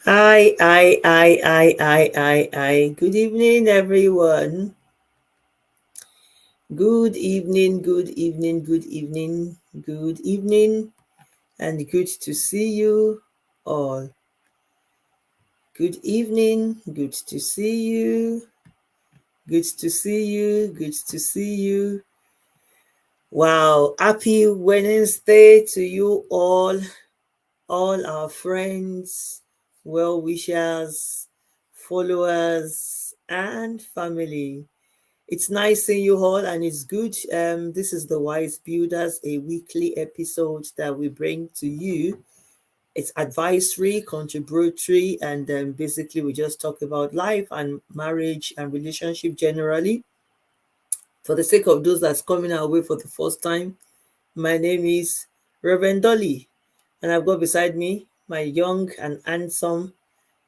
Hi. Good evening, everyone. Good evening, and good to see you all. Good evening, good to see you. Good to see you. Wow, happy Wednesday to you all our friends, well wishers, followers, and family. It's nice seeing you all, and it's good. This is the Wise Builders, a weekly episode that we bring to you. It's advisory, contributory, and basically we just talk about life and marriage and relationship generally. For the sake of those that's coming our way for the first time, my name is Reverend Dolly, and I've got beside me my young and handsome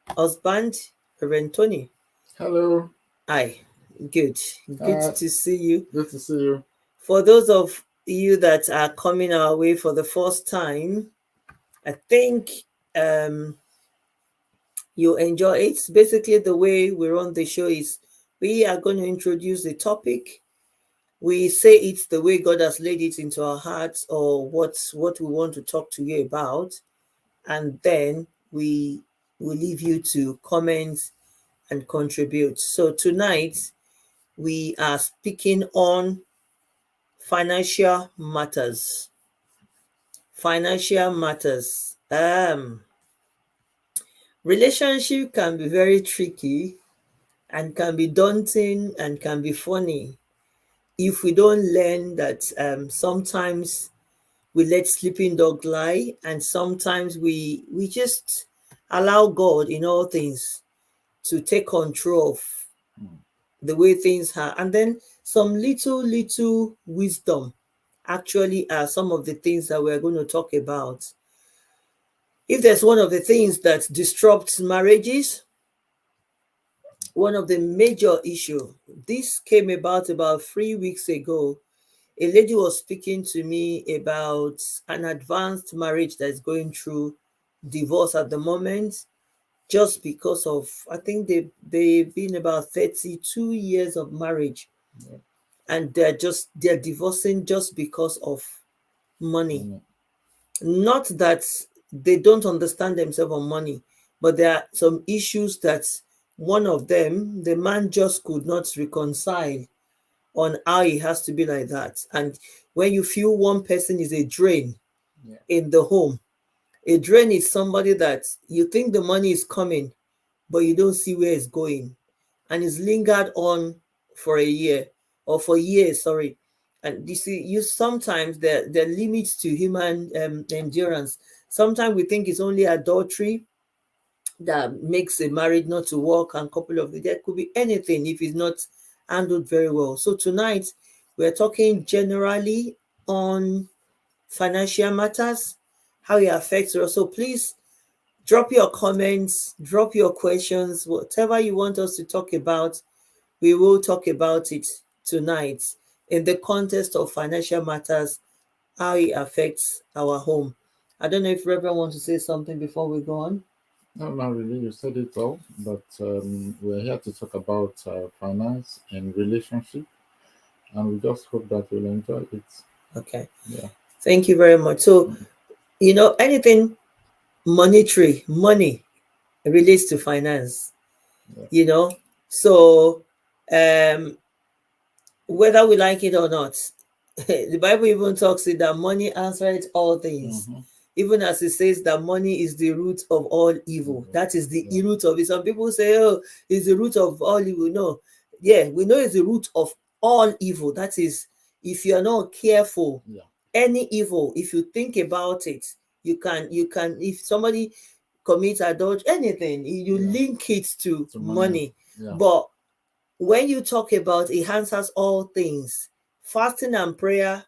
husband, Reverend Tony. Hello. Hi, good. Good Uh, to see you. Good to see you. For those of you that are coming our way for the first time, I think um, you enjoy it. Basically, the way we run the show is we are going to introduce the topic. We say it's the way God has laid it into our hearts, or what we want to talk to you about, and then we will leave you to comment and contribute. So tonight we are speaking on financial matters. Financial matters. Relationship can be very tricky and can be daunting and can be funny if we don't learn that sometimes we let sleeping dog lie, and sometimes we just allow God in all things to take control of the way things are. And then some little wisdom actually are some of the things that we're going to talk about. If there's one of the things that disrupts marriages, one of the major issue, this came about 3 weeks ago. A lady was speaking to me about an advanced marriage that's going through divorce at the moment, just because of, I think they've been about 32 years of marriage, Yeah. and they're divorcing just because of money. Mm. Not that they don't understand themselves on money, but there are some issues that one of them, the man just could not reconcile on how it has to be like that. And when you feel one person is a drain Yeah. in the home, a drain is somebody that you think the money is coming, but you don't see where it's going, and it's lingered on for a year or for years, sorry. And you see, you sometimes there are limits to human endurance. Sometimes we think it's only adultery that makes a marriage not to work, and couple of there could be anything if it's not handled very well. So tonight we're talking generally on financial matters, how it affects us. So please drop your comments, drop your questions, whatever you want us to talk about. We will talk about it tonight in the context of financial matters, how it affects our home. I don't know if Reverend wants to say something before we go on. No, not really. You said it all. But we're here to talk about finance and relationship, and we just hope that you'll enjoy it. Okay. Yeah. Thank you very much. So, Mm. anything monetary, money relates to finance, Yeah. you know. So, um, whether we like it or not, the Bible even talks it that money answers all things. Mm-hmm. Even as it says that money is the root of all evil. That is the Yeah. root of it. Some people say, oh, it's the root of all evil. No. Yeah, we know it's the root of all evil. That is, if you're not careful, Yeah. any evil, if you think about it, you can, if somebody commits adultery, anything, you Yeah. link it to To money. money. Yeah. But when you talk about it answers all things, fasting and prayer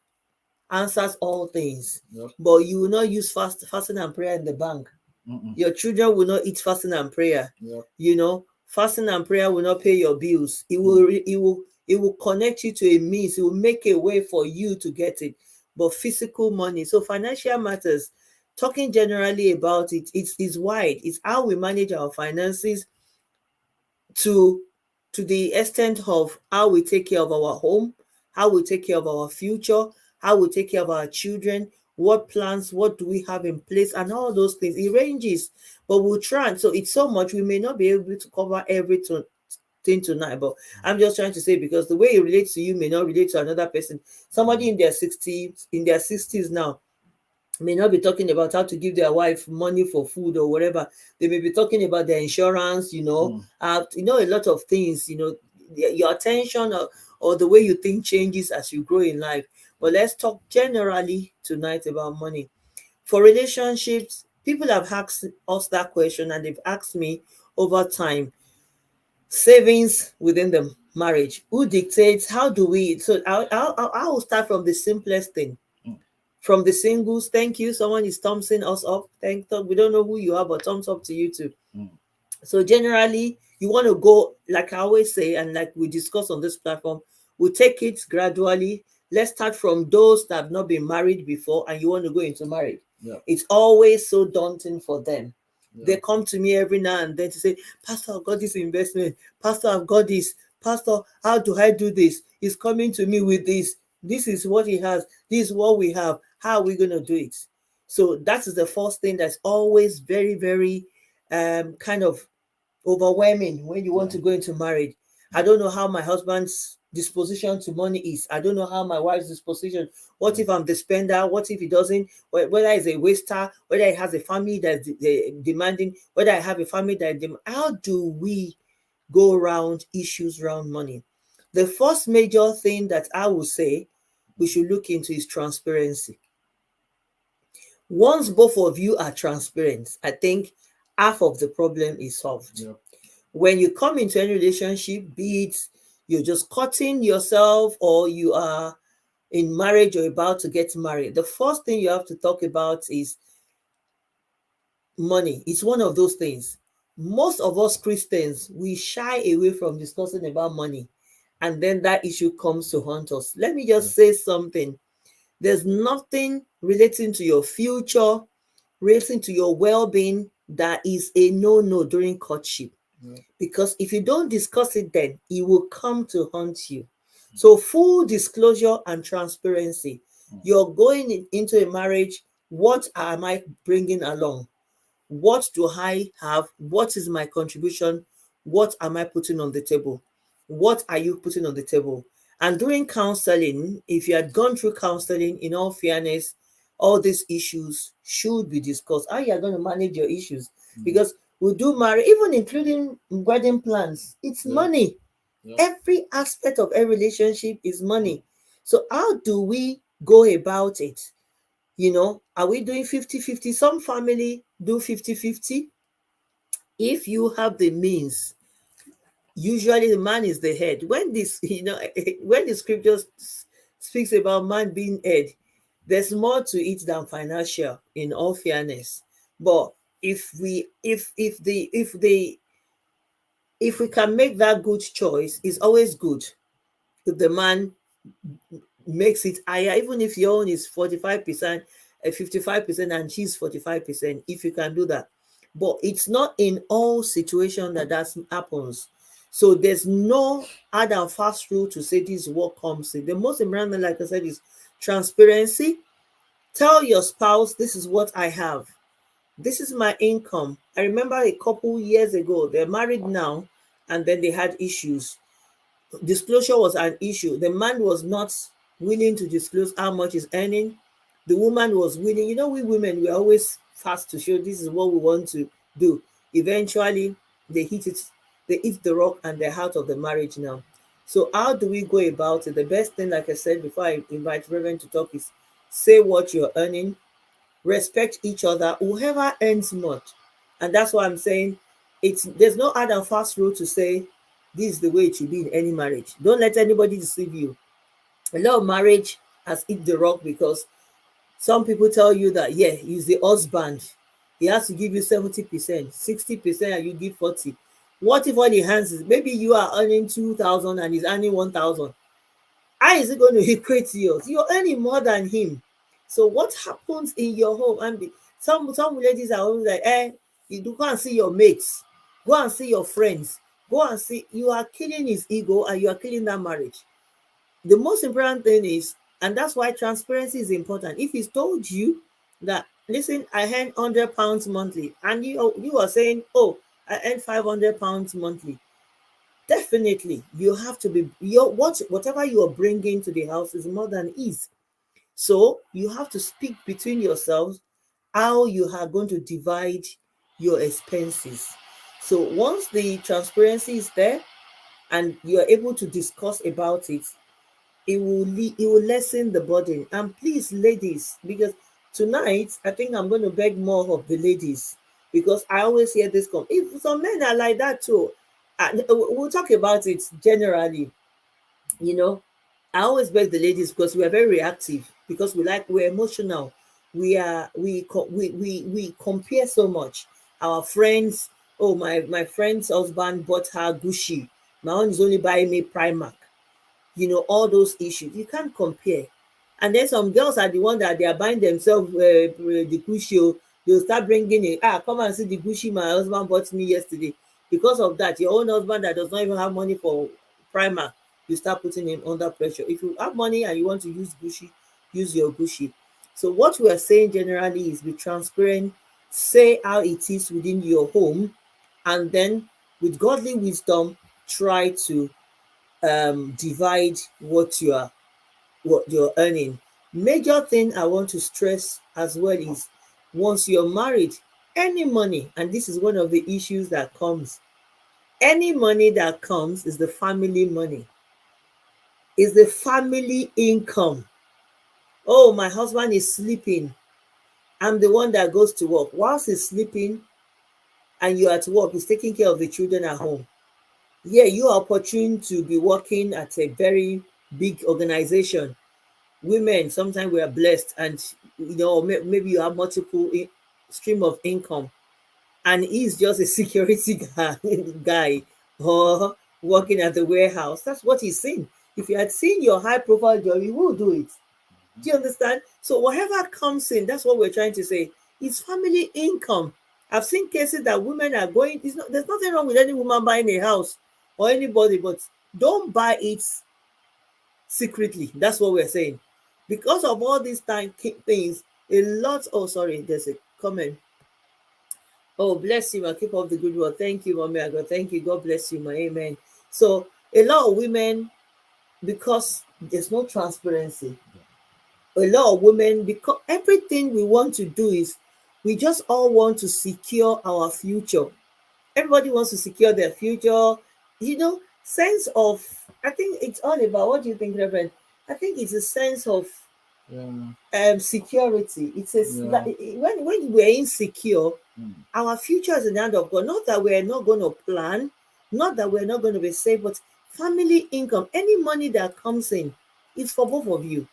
answers all things. Yep. But you will not use fasting and prayer in the bank. Mm-mm. Your children will not eat fasting and prayer. Yep. Fasting and prayer will not pay your bills. It Mm. will it will connect you to a means. It will make a way for you to get it. But physical money, so financial matters talking generally about it, it's wide. It's how we manage our finances to the extent of how we take care of our home, how we take care of our future, how we take care of our children, what plans, what do we have in place, and all those things. It ranges, but we'll try. So it's so much we may not be able to cover everything tonight. But I'm just trying to say, because the way it relates to you may not relate to another person. Somebody in their 60s, in their 60s now, may not be talking about how to give their wife money for food or whatever. They may be talking about their insurance, a lot of things, your attention, or the way you think changes as you grow in life. But let's talk generally tonight about money. For relationships, people have asked us that question, and they've asked me over time. Savings within the marriage, who dictates, how do we? So I will start from the simplest thing. From the singles, thank you. Someone is thumbsing us up. Thank you. We don't know who you are, but thumbs up to you too. So generally, you want to go, like I always say, and like we discuss on this platform, we'll take it gradually. Let's start from those that have not been married before and you want to go into marriage. Yeah. It's always so daunting for them. Yeah. They come to me every now and then to say, Pastor, I've got this investment. Pastor, I've got this. Pastor, how do I do this? He's coming to me with this. This is what he has. This is what we have. How are we going to do it? So that is the first thing that's always very, very kind of overwhelming when you want to go into marriage. I don't know how my husband's disposition to money is. I don't know how my wife's disposition. What if I'm the spender? What if he doesn't? Whether he's a waster, whether he has a family that's demanding, whether I have a family that how do we go around issues around money? The first major thing that I will say we should look into is transparency. Once both of you are transparent, I think half of the problem is solved. Yeah. When you come into any relationship, be it you're just cutting yourself or you are in marriage or about to get married, the first thing you have to talk about is money. It's one of those things. Most of us Christians, we shy away from discussing about money, and then that issue comes to haunt us. Let me just say something. There's nothing relating to your future, relating to your well-being, that is a no-no during courtship. Because if you don't discuss it, then it will come to haunt you. So full disclosure and transparency. You're going into a marriage. What am I bringing along? What do I have? What is my contribution? What am I putting on the table? What are you putting on the table? And during counseling, if you had gone through counseling, in all fairness, all these issues should be discussed. How you are going to manage your issues? Because we do marry, even including wedding plans. It's money. Yeah. Every aspect of a relationship is money. So how do we go about it? Are we doing 50-50? Some family do 50-50. If you have the means, usually the man is the head. When when the scripture speaks about man being head, there's more to it than financial, in all fairness. But if we can make that good choice, it's always good if the man makes it higher, even if your own is 45%, 55%, and she's 45%, if you can do that. But it's not in all situations that happens. So there's no hard and fast rule to say this is what comes in. The most important thing, like I said, is transparency. Tell your spouse, this is what I have. This is my income. I remember a couple years ago, they're married now, and then they had issues. Disclosure was an issue. The man was not willing to disclose how much he's earning. The woman was willing. We women, we're always fast to show this is what we want to do. Eventually, they hit the rock, and they're out of the marriage now. So how do we go about it? The best thing, like I said before I invite Reverend to talk, is say what you're earning, respect each other, whoever earns much. And that's why I'm saying there's no hard and fast rule to say this is the way it should be in any marriage. Don't let anybody deceive you. A lot of marriage has hit the rock because some people tell you that, yeah, he's the husband. He has to give you 70%, 60%, and you give 40%. What if all he hands is, maybe you are earning 2,000 and he's earning 1,000? How is it going to equate to yours? You're earning more than him. So what happens in your home? And Some ladies are always like, you go and see your mates, go and see your friends, go and see. You are killing his ego and you are killing that marriage. The most important thing is, and that's why transparency is important. If he's told you that, listen, I earn £100 monthly, and you are saying, oh, I earn £500 monthly, definitely you have to be whatever you are bringing to the house is more than ease. So you have to speak between yourselves how you are going to divide your expenses. So once the transparency is there and you are able to discuss about it, it will lessen the burden. And please, ladies, because tonight I think I'm going to beg more of the ladies, because I always hear this come. If some men are like that too, and we'll talk about it generally. You know, I always beg the ladies because we are very reactive, because we're emotional. We compare so much. Our friends, oh, my friend's husband bought her Gucci. My own is only buying me Primark. All those issues. You can't compare. And then some girls are the one that they are buying themselves the Gucci. They'll start bringing it. Come and see the Gucci my husband bought me yesterday. Because of that, your own husband that does not even have money for Primark, you start putting him under pressure. If you have money and you want to use Gucci, use your Gucci. So what we are saying generally is be transparent, say how it is within your home, and then with godly wisdom, try to divide what you're earning. Major thing I want to stress as well is, once you're married, any money, and this is one of the issues that comes, any money that comes is the family money, is the family income. Oh, my husband is sleeping, I'm the one that goes to work. Whilst he's sleeping and you're at work, he's taking care of the children at home. Yeah, you are opportune to be working at a very big organization. Women, sometimes we are blessed, and maybe you have multiple stream of income, and he's just a security guy or working at the warehouse. That's what he's seen. If you had seen your high profile job, you will do it. Do you understand? So whatever comes in, that's what we're trying to say. It's family income. I've seen cases that women are going, there's nothing wrong with any woman buying a house or anybody, but don't buy it secretly. That's what we're saying. Because of all these things, a lot. Oh, sorry, there's a comment. Oh, bless you, ma. Keep up the good work. Thank you, mommy. I go, thank you. God bless you, ma. Amen. So a lot of women, because there's no transparency, a lot of women, because everything we want to do is, we just all want to secure our future. Everybody wants to secure their future. Sense of, I think it's all about, what do you think, Reverend? I think it's a sense of security. It says, Yeah. when we're insecure, our future is in the hand of God. Not that we're not going to plan, not that we're not going to be safe, but family income, any money that comes in, it's for both of you.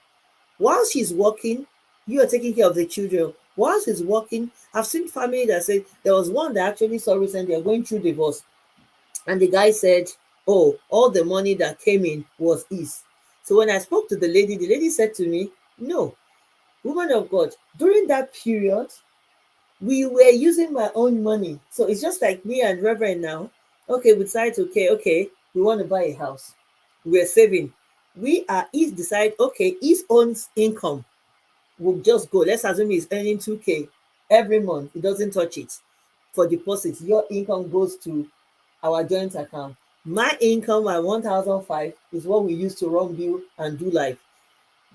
While she's working, you are taking care of the children. While she's working, I've seen family that said, there was one that actually saw recently, they're going through divorce, and the guy said, oh, all the money that came in was his. So when I spoke to the lady said to me, no, woman of God, during that period, we were using my own money. So it's just like me and Reverend now. Okay, we decided, okay, we want to buy a house. We're saving. Each decide, okay, his own income will just go. Let's assume he's earning 2K every month. He doesn't touch it for deposits. Your income goes to our joint account. My income, my 1,005, is what we use to run bill and do life.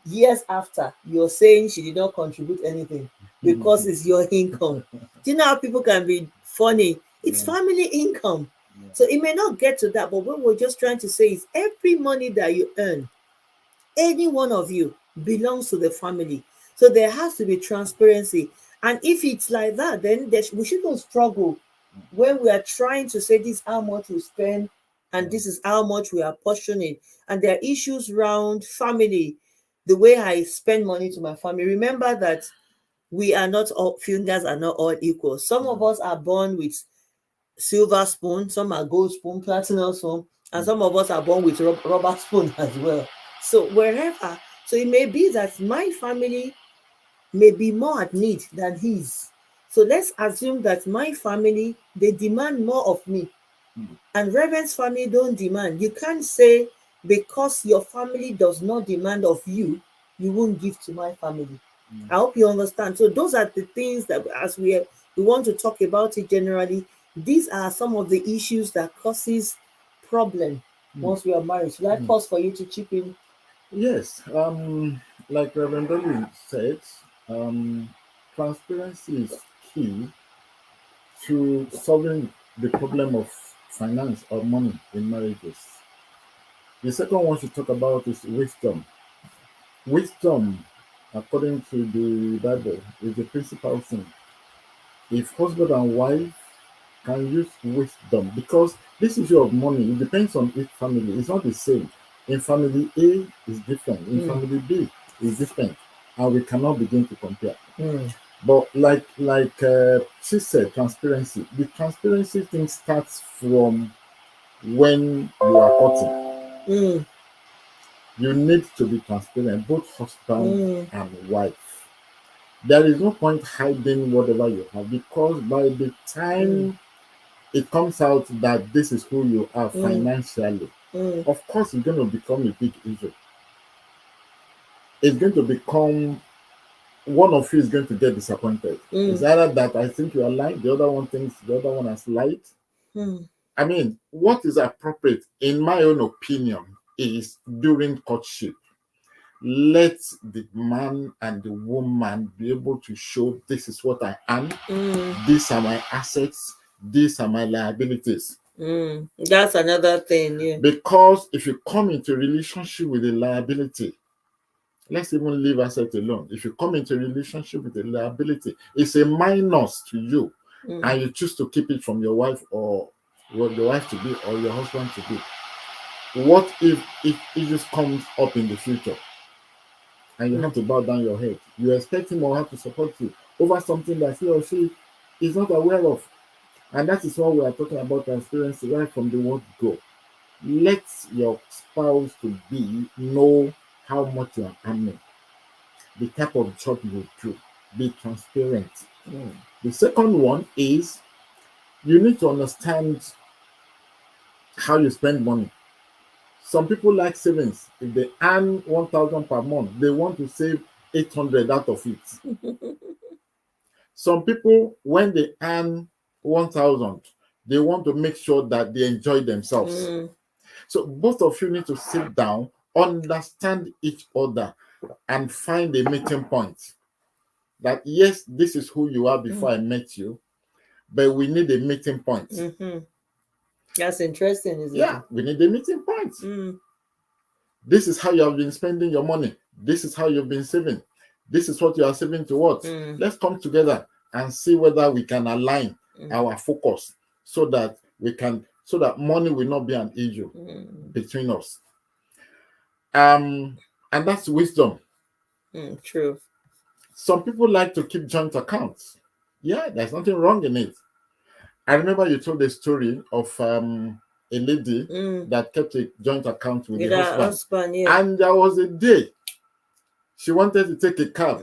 Years after, you're saying she did not contribute anything because it's your income. Do you know how people can be funny? It's family income. So it may not get to that, but what we're just trying to say is, every money that you earn, any one of you, belongs to the family. So there has to be transparency. And if it's like that, then we shouldn't struggle when we are trying to say, this is how much we spend and this is how much we are portioning. And there are issues around family, the way I spend money to my family. Remember that we are not all, fingers are not all equal. Some of us are born with silver spoon, some are gold spoon, platinum spoon, and some of us are born with rubber spoon as well. So so it may be that my family may be more at need than his. So let's assume that my family, they demand more of me, and Reverend's family don't demand. You can't say because your family does not demand of you, you won't give to my family. I hope you understand. So those are the things that, as we want to talk about it generally, these are some of the issues that causes problem once we are married. Should I pause for you to chip in? Yes, like Reverend Dolly said, transparency is key to solving the problem of finance or money in marriages. The second one to talk about is wisdom. Wisdom, according to the Bible, is the principal thing. If husband and wife can use wisdom, because this issue of money, it depends on each family. It's not the same. In family A is different. In family B is different, and we cannot begin to compare. But like she said, transparency. The transparency thing starts from when you are courting. You need to be transparent, both husband and wife. There is no point hiding whatever you have, because by the time it comes out that this is who you are financially, of course it's going to become a big issue. It's going to become, one of you is going to get disappointed. It's either that I think you are lying, the other one thinks the other one has lied. I mean, what is appropriate, in my own opinion, is during courtship, let the man and the woman be able to show, this is what I am, these are my assets, these are my liabilities. That's another thing, yeah. Because if you come into a relationship with a liability, let's even leave asset alone. If you come into a relationship with a liability, it's a minus to you, and you choose to keep it from your wife or your wife to be or your husband to be. What if it just comes up in the future and you have to bow down your head? You expect him or her to support you over something that he or she is not aware of. And that is what we are talking about, transparency right from the word go. Let your spouse to be know how much you are earning, the type of job you do. Be transparent. The second one is you need to understand how you spend money. Some people like savings. If they earn 1,000 per month, they want to save 800 out of it. Some people, when they earn 1,000, they want to make sure that they enjoy themselves. So both of you need to sit down, understand each other, and find a meeting point. That yes, this is who you are before I met you, but we need a meeting point. That's interesting, isn't it? Yeah, we need a meeting point. This is how you have been spending your money. This is how you've been saving. This is what you are saving towards. Let's come together and see whether we can align our focus so that money will not be an issue between us. And that's wisdom. True. Some people like to keep joint accounts. Yeah, there's nothing wrong in it. I remember you told the story of a lady that kept a joint account with her husband. Yeah. And there was a day she wanted to take a cab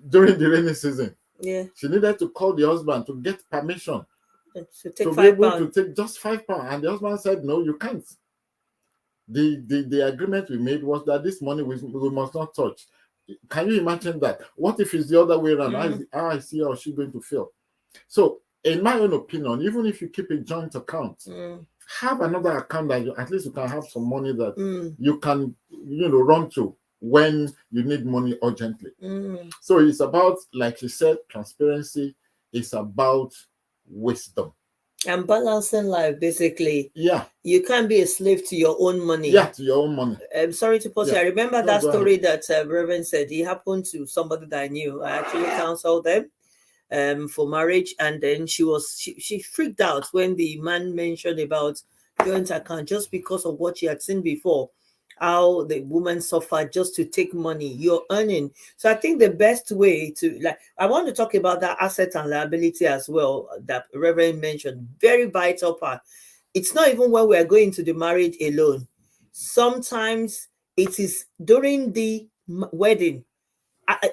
during the rainy season. Yeah. She needed to call the husband to get permission to be able to take just £5. And the husband said, no, you can't. The agreement we made was that this money we must not touch. Can you imagine that? What if it's the other way around? How I see how she's going to feel. So, in my own opinion, even if you keep a joint account, have another account that at least you can have some money that you can, run to when you need money urgently. So it's about, like you said, transparency. It's about wisdom. And balancing life, basically. Yeah. You can't be a slave to your own money. Yeah, to your own money. I'm sorry to pause you. I remember that story that Reverend said. It happened to somebody that I knew. I actually counseled them for marriage, and then she freaked out when the man mentioned about joint account, just because of what she had seen before, how the woman suffered just to take money you're earning. So I think the best way to, I want to talk about that asset and liability as well that Reverend mentioned. Very vital part. It's not even when we're going to the marriage alone. Sometimes it is during the wedding,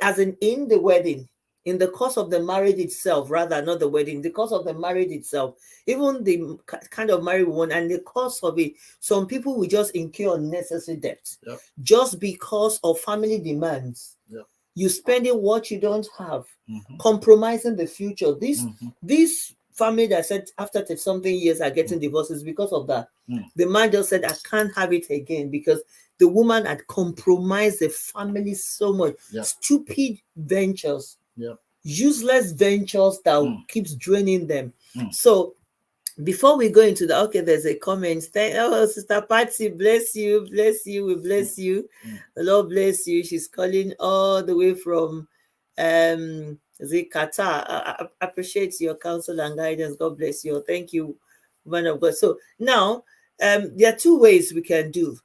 as in the wedding. in the course of the marriage itself, rather not the wedding, the course of the marriage itself, even the kind of marriage we want, and the course of it, some people will just incur unnecessary debt Yep. just because of family demands. Yep. You spending what you don't have, Mhm. compromising the future. Mhm. This family that said after 30 something years are getting divorces because of that. The man just said, I can't have it again because the woman had compromised the family so much. Yep. Stupid ventures, Yep. useless ventures that keeps draining them. So before we go into the, okay, there's a comment. Oh, Sister Patsy, bless you, we bless you. The Lord bless you. She's calling all the way from is it Qatar. I appreciate your counsel and guidance. God bless you. Thank you, man of God. So now there are two ways we can do.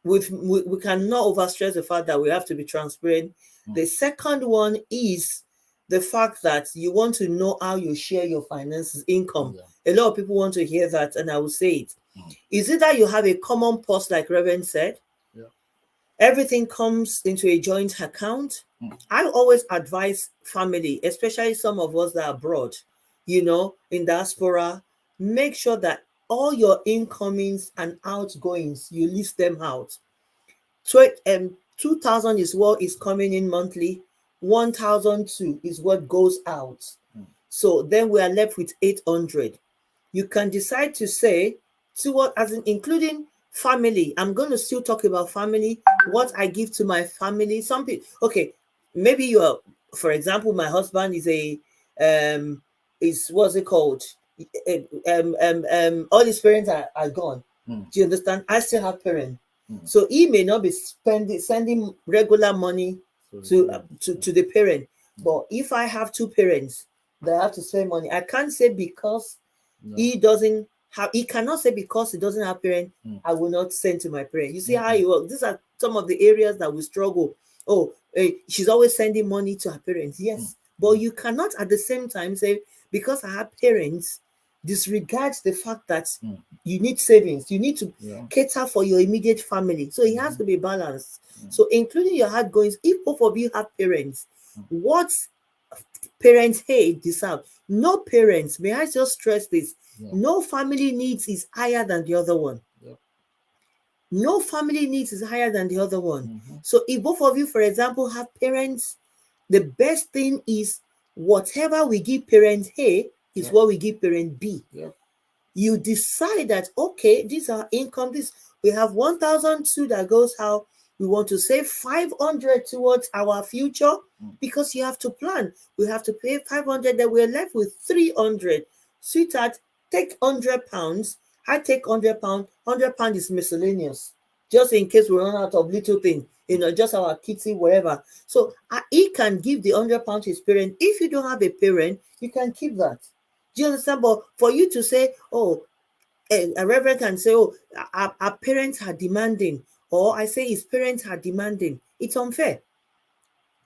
We cannot overstress the fact that we have to be transparent. The second one is the fact that you want to know how you share your finances, income. A lot of people want to hear that, and I will say it. Is it that you have a common purse, like Reverend said? Everything comes into a joint account. I always advise family, especially some of us that are abroad, in diaspora, make sure that all your incomings and outgoings, you list them out. So 2,000 is what is coming in monthly, 1,002 is what goes out. So then we are left with 800. You can decide to say, to what, as in including family. I'm going to still talk about family, what I give to my family. Some people, okay, maybe you're, for example, my husband is what's it called? All his parents are gone. Do you understand? I still have parents. So he may not be sending regular money to the parent. But if I have two parents that have to spend money, I can't say because he doesn't have, he cannot say because he doesn't have parents, I will not send to my parents. You see how it works. These are some of the areas that we struggle. Oh, she's always sending money to her parents. Yes. But you cannot at the same time say, because I have parents, disregards the fact that you need savings. You need to cater for your immediate family. So it has to be balanced. So including your outgoings, if both of you have parents, what parents deserve? No parents, may I just stress this, no family needs is higher than the other one. No family needs is higher than the other one. So if both of you, for example, have parents, the best thing is whatever we give parent A is what we give parent B. You decide that, okay, these are income, this we have 1,002 that goes out. We want to save 500 towards our future because you have to plan. We have to pay 500, then we're left with 300. Sweetheart, take £100. I take £100. £100 is miscellaneous, just in case we run out of little things, just our kitty, whatever. So he can give the £100 to his parent. If you don't have a parent, you can keep that. Do you understand? But for you to say, oh, a reverend can say, oh, our parents are demanding, or I say his parents are demanding, it's unfair.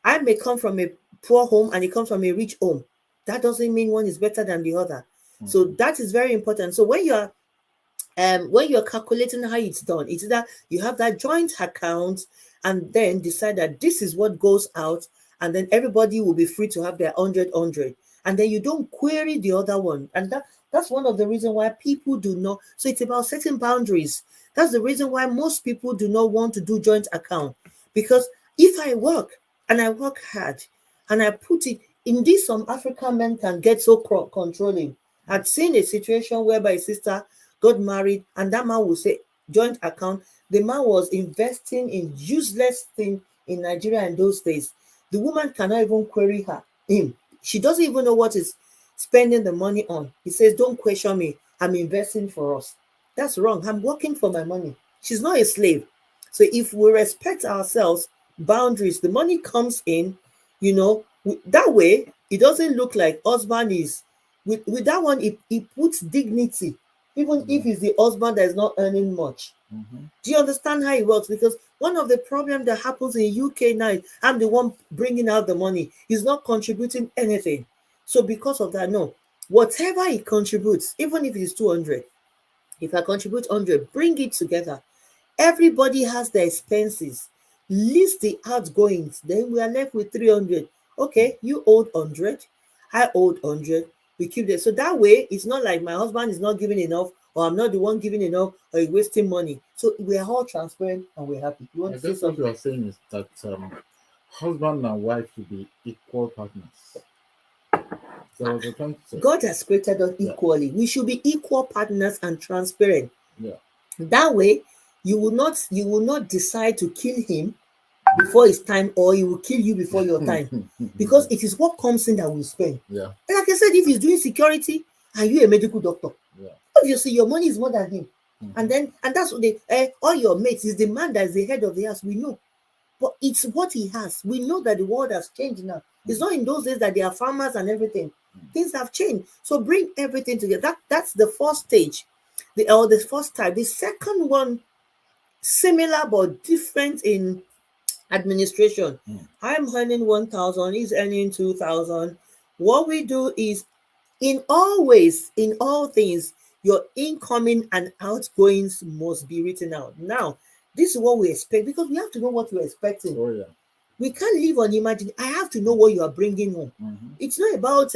I may come from a poor home and he comes from a rich home. That doesn't mean one is better than the other. So that is very important. So when you're calculating how it's done, it's that you have that joint account and then decide that this is what goes out, and then everybody will be free to have their 100, and then you don't query the other one. And that's one of the reasons why people do not. So it's about setting boundaries. That's the reason why most people do not want to do joint account, because if I work and I work hard and I put it in this, some African men can get so controlling. I'd seen a situation whereby a sister got married and that man will say joint account. The man was investing in useless thing in Nigeria in those days. The woman cannot even query him. She doesn't even know what is spending the money on. He says, don't question me. I'm investing for us. That's wrong. I'm working for my money. She's not a slave. So if we respect ourselves, boundaries, the money comes in, that way, it doesn't look like husband is, with that one, it puts dignity, even if it's the husband that is not earning much. Do you understand how it works? Because one of the problems that happens in UK now is I'm the one bringing out the money. He's not contributing anything. So because of that, no. Whatever he contributes, even if it's 200, if I contribute 100, bring it together. Everybody has their expenses. List the outgoings. Then we are left with 300. Okay, you owed 100, I owed 100. We keep that. So that way, it's not like my husband is not giving enough, or I'm not the one giving enough, or he's wasting money. So we're all transparent and we're happy. You want I to say guess what you something? are saying is that husband and wife should be equal partners. So what you're trying to say. God has created us Yeah. equally. We should be equal partners and transparent. Yeah. That way, you will not decide to kill him before his time, or he will kill you before your time. Because it is what comes in that we spend. Yeah. And like I said, if he's doing security and you a medical doctor, Yeah. obviously your money is more than him. Mhm. And that's what they all your mates is the man that is the head of the house. We know. But it's what he has. We know that the world has changed now. It's not in those days that they are farmers and everything. Things have changed. So bring everything together. That's the first stage. The first type. The second one, similar but different in administration. I'm earning 1,000, he's earning 2,000. What we do is, in all ways, in all things, your incoming and outgoings must be written out. Now, this is what we expect, because we have to know what we're expecting. Oh yeah. We can't live on imagine. I have to know what you are bringing home. Mhm. It's not about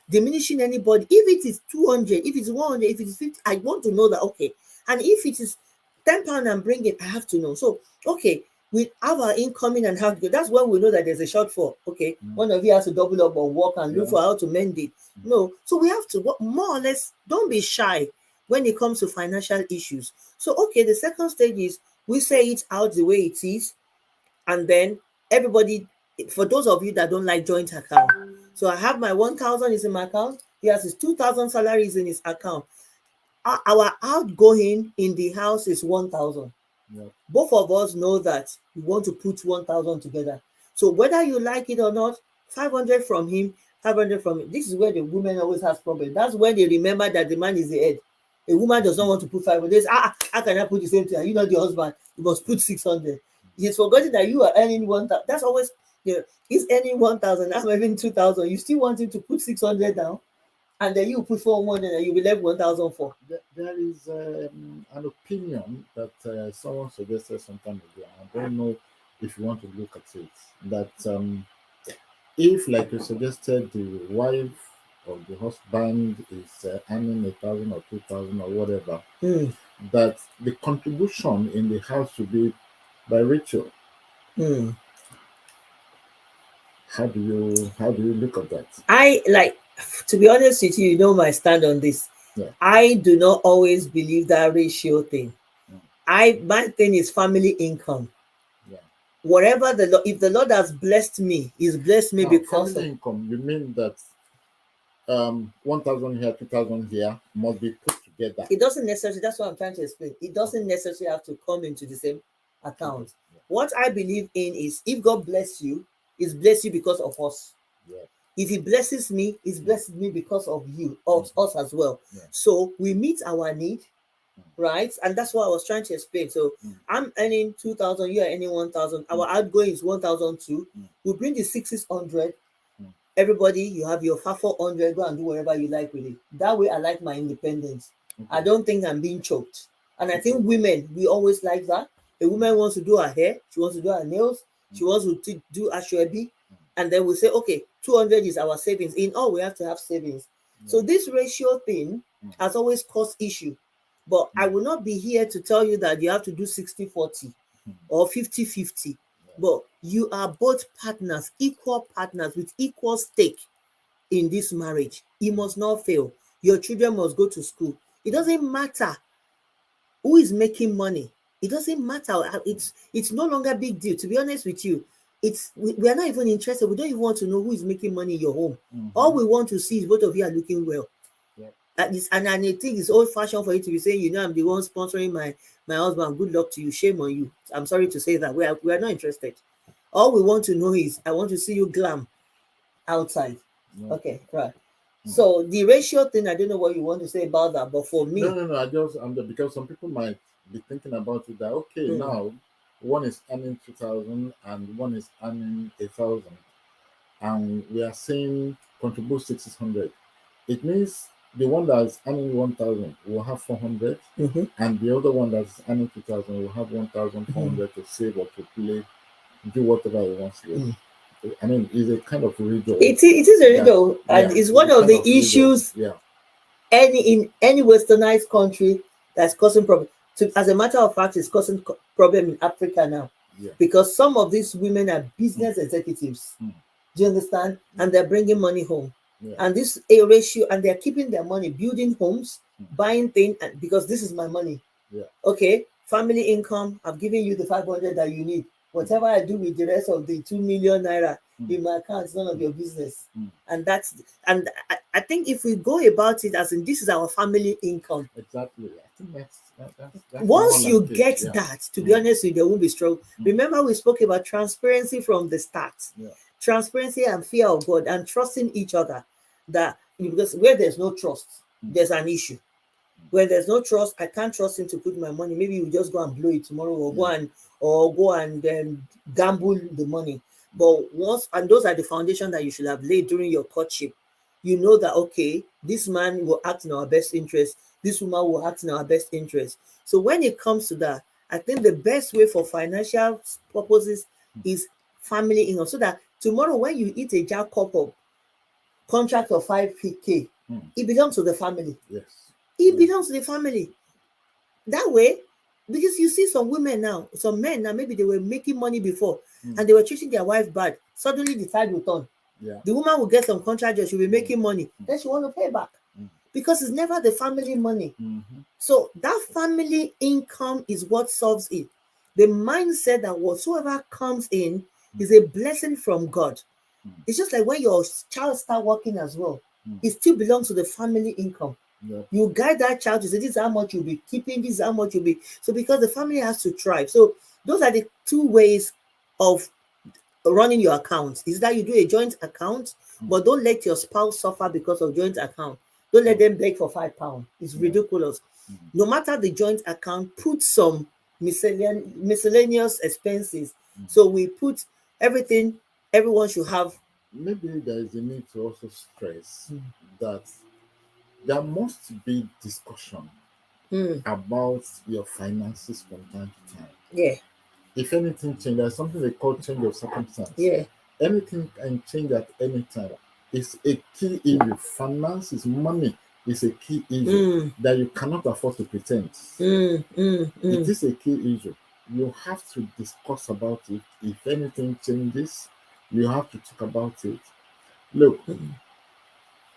diminishing anybody. If it is 200, if it's 100, if it is 50, I want to know that, okay. And if it is £10 and bring it, I have to know. So, okay, we have our incoming and how to go. That's when we know that there's a shortfall. Okay, one of you has to double up on work and look Yeah. for how to mend it. No, so we have to more or less, don't be shy when it comes to financial issues. So, okay, the second stage is we say it out the way it is, and then everybody, for those of you that don't like joint account, so I have my 1,000 is in my account, he has his 2,000 salary is in his account. Our outgoing in the house is 1,000. Yeah. Both of us know that we want to put 1,000 together. So whether you like it or not, 500 from him, 500 from him. This is where the woman always has problem. That's when they remember that the man is the head. A woman does not want to put 500. How can I put the same thing? You know the husband, you must put 600. He's forgotten that you are earning 1,000. That's always, he's earning 1,000. I'm earning 2,000. You still want him to put 600 down, and then you put 400, and you will left 1,000 for. There is an opinion that someone suggested some time ago. I don't know if you want to look at it. That if, like you suggested, the wife or the husband is earning 1,000 or 2,000 or whatever, that the contribution in the house should be by Rachel. How do you look at that? I like, to be honest with you, you know my stand on this. Yeah. I do not always believe that ratio thing. My thing is family income. Yeah. Whatever if the Lord has blessed me, He's blessed me Now, because family income, you mean that 1,000 here, 2,000 here must be put together? It doesn't necessarily. That's what I'm trying to explain. It doesn't necessarily have to come into the same account. Yeah. What I believe in is, if God bless you, He's blessed you because of us. Yeah. If He blesses me, He's blessed me because of you, of us as well. Yeah. So we meet our need, right? And that's what I was trying to explain. So I'm earning 2,000, you are earning 1,000. Our outgoing is 1,002. We bring the 600. Everybody, you have your 400. Go and do whatever you like with it. That way, I like my independence. I don't think I'm being choked. And I think women, we always like that. A woman wants to do her hair, she wants to do her nails, she wants to do ashwabi, and then we say, okay, 200 is our savings. In all, we have to have savings. So this ratio thing has always caused issue. But I will not be here to tell you that you have to do 60-40 or 50-50. But you are both partners, equal partners with equal stake in this marriage. It must not fail. Your children must go to school. It doesn't matter who is making money. It doesn't matter. It's no longer a big deal. To be honest with you, we are not even interested. We don't even want to know who is making money in your home. All we want to see is both of you are looking well. And I think it's old fashioned for you to be saying, I'm the one sponsoring my husband. Good luck to you. Shame on you. I'm sorry to say that. We are not interested. All we want to know is, I want to see you glam outside. Okay, right. So the ratio thing, I don't know what you want to say about that, but for me, No. Because some people might be thinking about it that, okay, now one is earning 2,000 and one is earning 1,000, and we are saying contribute 600. It means the one that is earning 1,000 will have 400, and the other one that is earning 2,000 will have 1,400 to save or to play, do whatever he wants to do. I mean, it's a kind of riddle. It is a riddle, and Yeah, it's one a of kind the of riddle. issues Yeah. in any westernized country that's causing problem. As a matter of fact, it's causing problem in Africa now, Yeah. because some of these women are business executives. Mm. Do you understand? And they're bringing money home. Yeah. And this a ratio, and they're keeping their money, building homes, Mm. buying things, and because this is my money. Yeah. Okay, family income, I'm giving you the 500 that you need. Whatever I do with the rest of the 2 million naira in my account is none of your business. And I think if we go about it as in this is our family income. Exactly. I think that's Once more you like it. get Yeah. that, to be honest with you, there won't be struggle. Remember, we spoke about transparency from the start. Yeah. Transparency and fear of God and trusting each other. That because where there's no trust, there's an issue. When there's no trust, I can't trust him to put my money. Maybe you just go and blow it tomorrow, or go and gamble the money. But once, and those are the foundation that you should have laid during your courtship. You know that okay, this man will act in our best interest. This woman will act in our best interest. So when it comes to that, I think the best way for financial purposes is family income, so that tomorrow when you eat a jackpot of contract of 5k, it belongs to the family. Yes. It belongs to the family. That way, because you see some women now, some men now, maybe they were making money before and they were treating their wife bad. Suddenly the tide will turn. Yeah. The woman will get some contract job, she'll be making money. Then she want to pay back because it's never the family money. So that family income is what solves it. The mindset that whatsoever comes in is a blessing from God. It's just like when your child start working as well, it still belongs to the family income. Yeah. You guide that child to say, this is how much you'll be keeping, this is how much you'll be. So because the family has to thrive. So those are the two ways of running your account. Is that you do a joint account, but don't let your spouse suffer because of joint account. Don't let them beg for £5. It's ridiculous. No matter the joint account, put some miscellaneous expenses. So we put everything everyone should have. Maybe there is a need to also stress that there must be discussion about your finances from time to time. Yeah. If anything changes, there's something they call change of circumstance. Yeah. Anything can change at any time. It's a key issue. Finances, money is a key issue that you cannot afford to pretend. It is a key issue. You have to discuss about it. If anything changes, you have to talk about it. Look,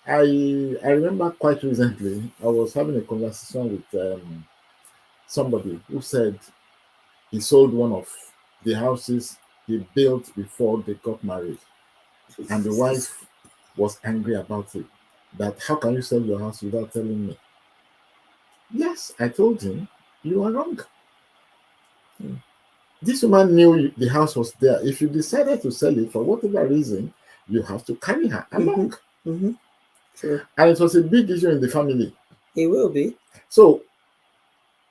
I remember quite recently, I was having a conversation with somebody who said he sold one of the houses he built before they got married. And the wife was angry about it. That how can you sell your house without telling me? Yes, I told him, you are wrong. This woman knew the house was there. If you decided to sell it for whatever reason, you have to carry her along. Sure. And it was a big issue in the family. It will be. So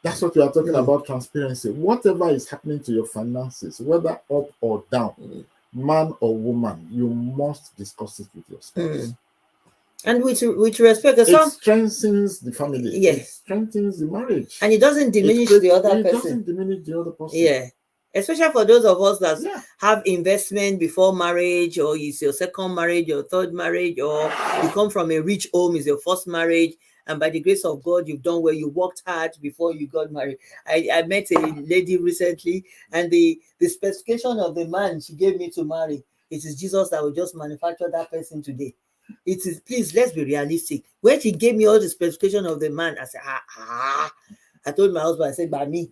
that's what we are talking about, transparency. Whatever is happening to your finances, whether up or down, man or woman, you must discuss it with your spouse. And with respect, it strengthens the family. Yes. It strengthens the marriage. And it doesn't diminish the other person. It doesn't diminish the other person. Yeah. Especially for those of us that have investment before marriage, or it's your second marriage, your third marriage, or you come from a rich home, is your first marriage, and by the grace of God, you've done well, you worked hard before you got married. I met a lady recently, and the specification of the man she gave me to marry, it is Jesus that will just manufacture that person today. It is, please, let's be realistic. When she gave me all the specification of the man, I said, I told my husband, I said, by me,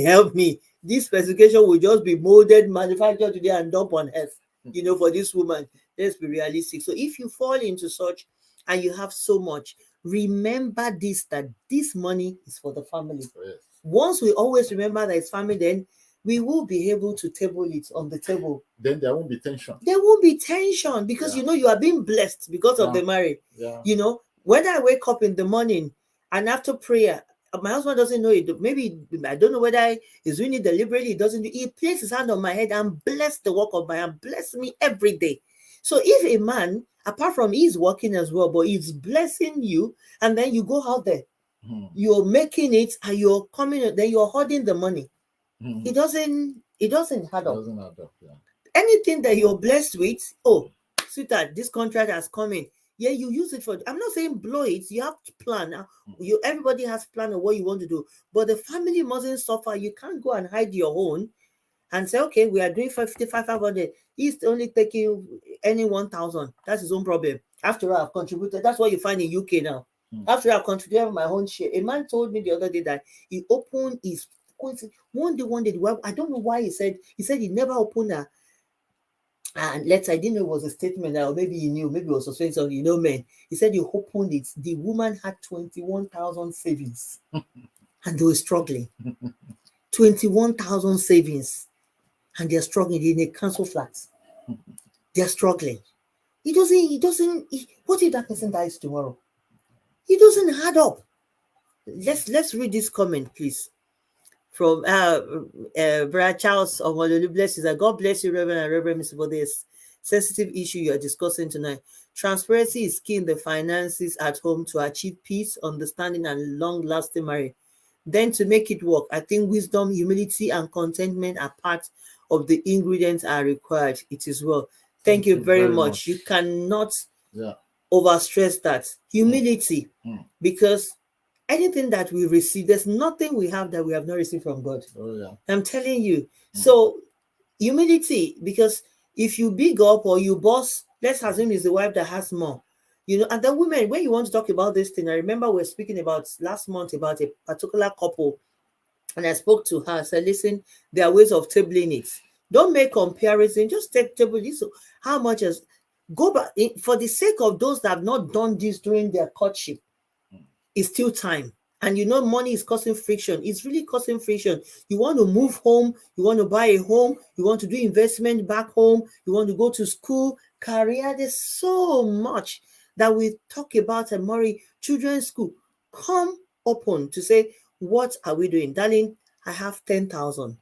help me. This specification will just be molded, manufactured today, and dumped on earth. For this woman, let's be realistic. So if you fall into such and you have so much, remember this, that this money is for the family. Yes. Once we always remember that it's family, then we will be able to table it on the table. Then there won't be tension. There won't be tension because you are being blessed because of the marriage. Yeah. When I wake up in the morning and after prayer, my husband doesn't know it. Maybe I don't know whether he's doing it deliberately. He doesn't. He places his hand on my head and bless the work of my hand. Bless me every day. So if a man, apart from he's working as well, but he's blessing you, and then you go out there, you're making it, and you're coming, then you're hoarding the money. It doesn't add up. It doesn't add up. Yeah. anything that you're blessed with, oh, sweetheart, this contract has come in. Yeah, you use it for. I'm not saying blow it. You have to plan. Now, everybody has plan of what you want to do, but the family mustn't suffer. You can't go and hide your own and say, okay, we are doing 500. He's only taking any 1,000. That's his own problem. After all, I've contributed. That's what you find in UK now. After all, I've contributed my own share. A man told me the other day that he opened his one day. Well, I don't know why he said he never opened a letter. I didn't know it was a statement, or maybe he knew, maybe it was saying something, man. He said he opened it. The woman had 21,000 savings and they were struggling. 21,000 savings. And they're struggling in a council flat. They're struggling. What if that person dies tomorrow? It doesn't add up. Let's read this comment, please. From Brad Charles of Honolulu. Bless you. God bless you, Reverend and Reverend Mr. for this sensitive issue you are discussing tonight. Transparency is key in the finances at home to achieve peace, understanding, and long-lasting marriage. Then to make it work, I think wisdom, humility, and contentment are part of the ingredients are required. It is well. Thank you very much. You cannot overstress that. Humility, because anything that we receive, there's nothing we have that we have not received from God. Oh, yeah. I'm telling you. So humility, because if you big up or you boss, let's assume it's the wife that has more. And the women, when you want to talk about this thing, I remember we were speaking about last month about a particular couple, and I spoke to her. I said, listen, there are ways of tabling it. Don't make comparison. Just take table this. How much is go back for the sake of those that have not done this during their courtship. It's still time. And money is causing friction. It's really causing friction. You want to move home. You want to buy a home. You want to do investment back home. You want to go to school, career. There's so much that we talk about at Murray Children's School. Come open to say, what are we doing? Darling, I have 10,000.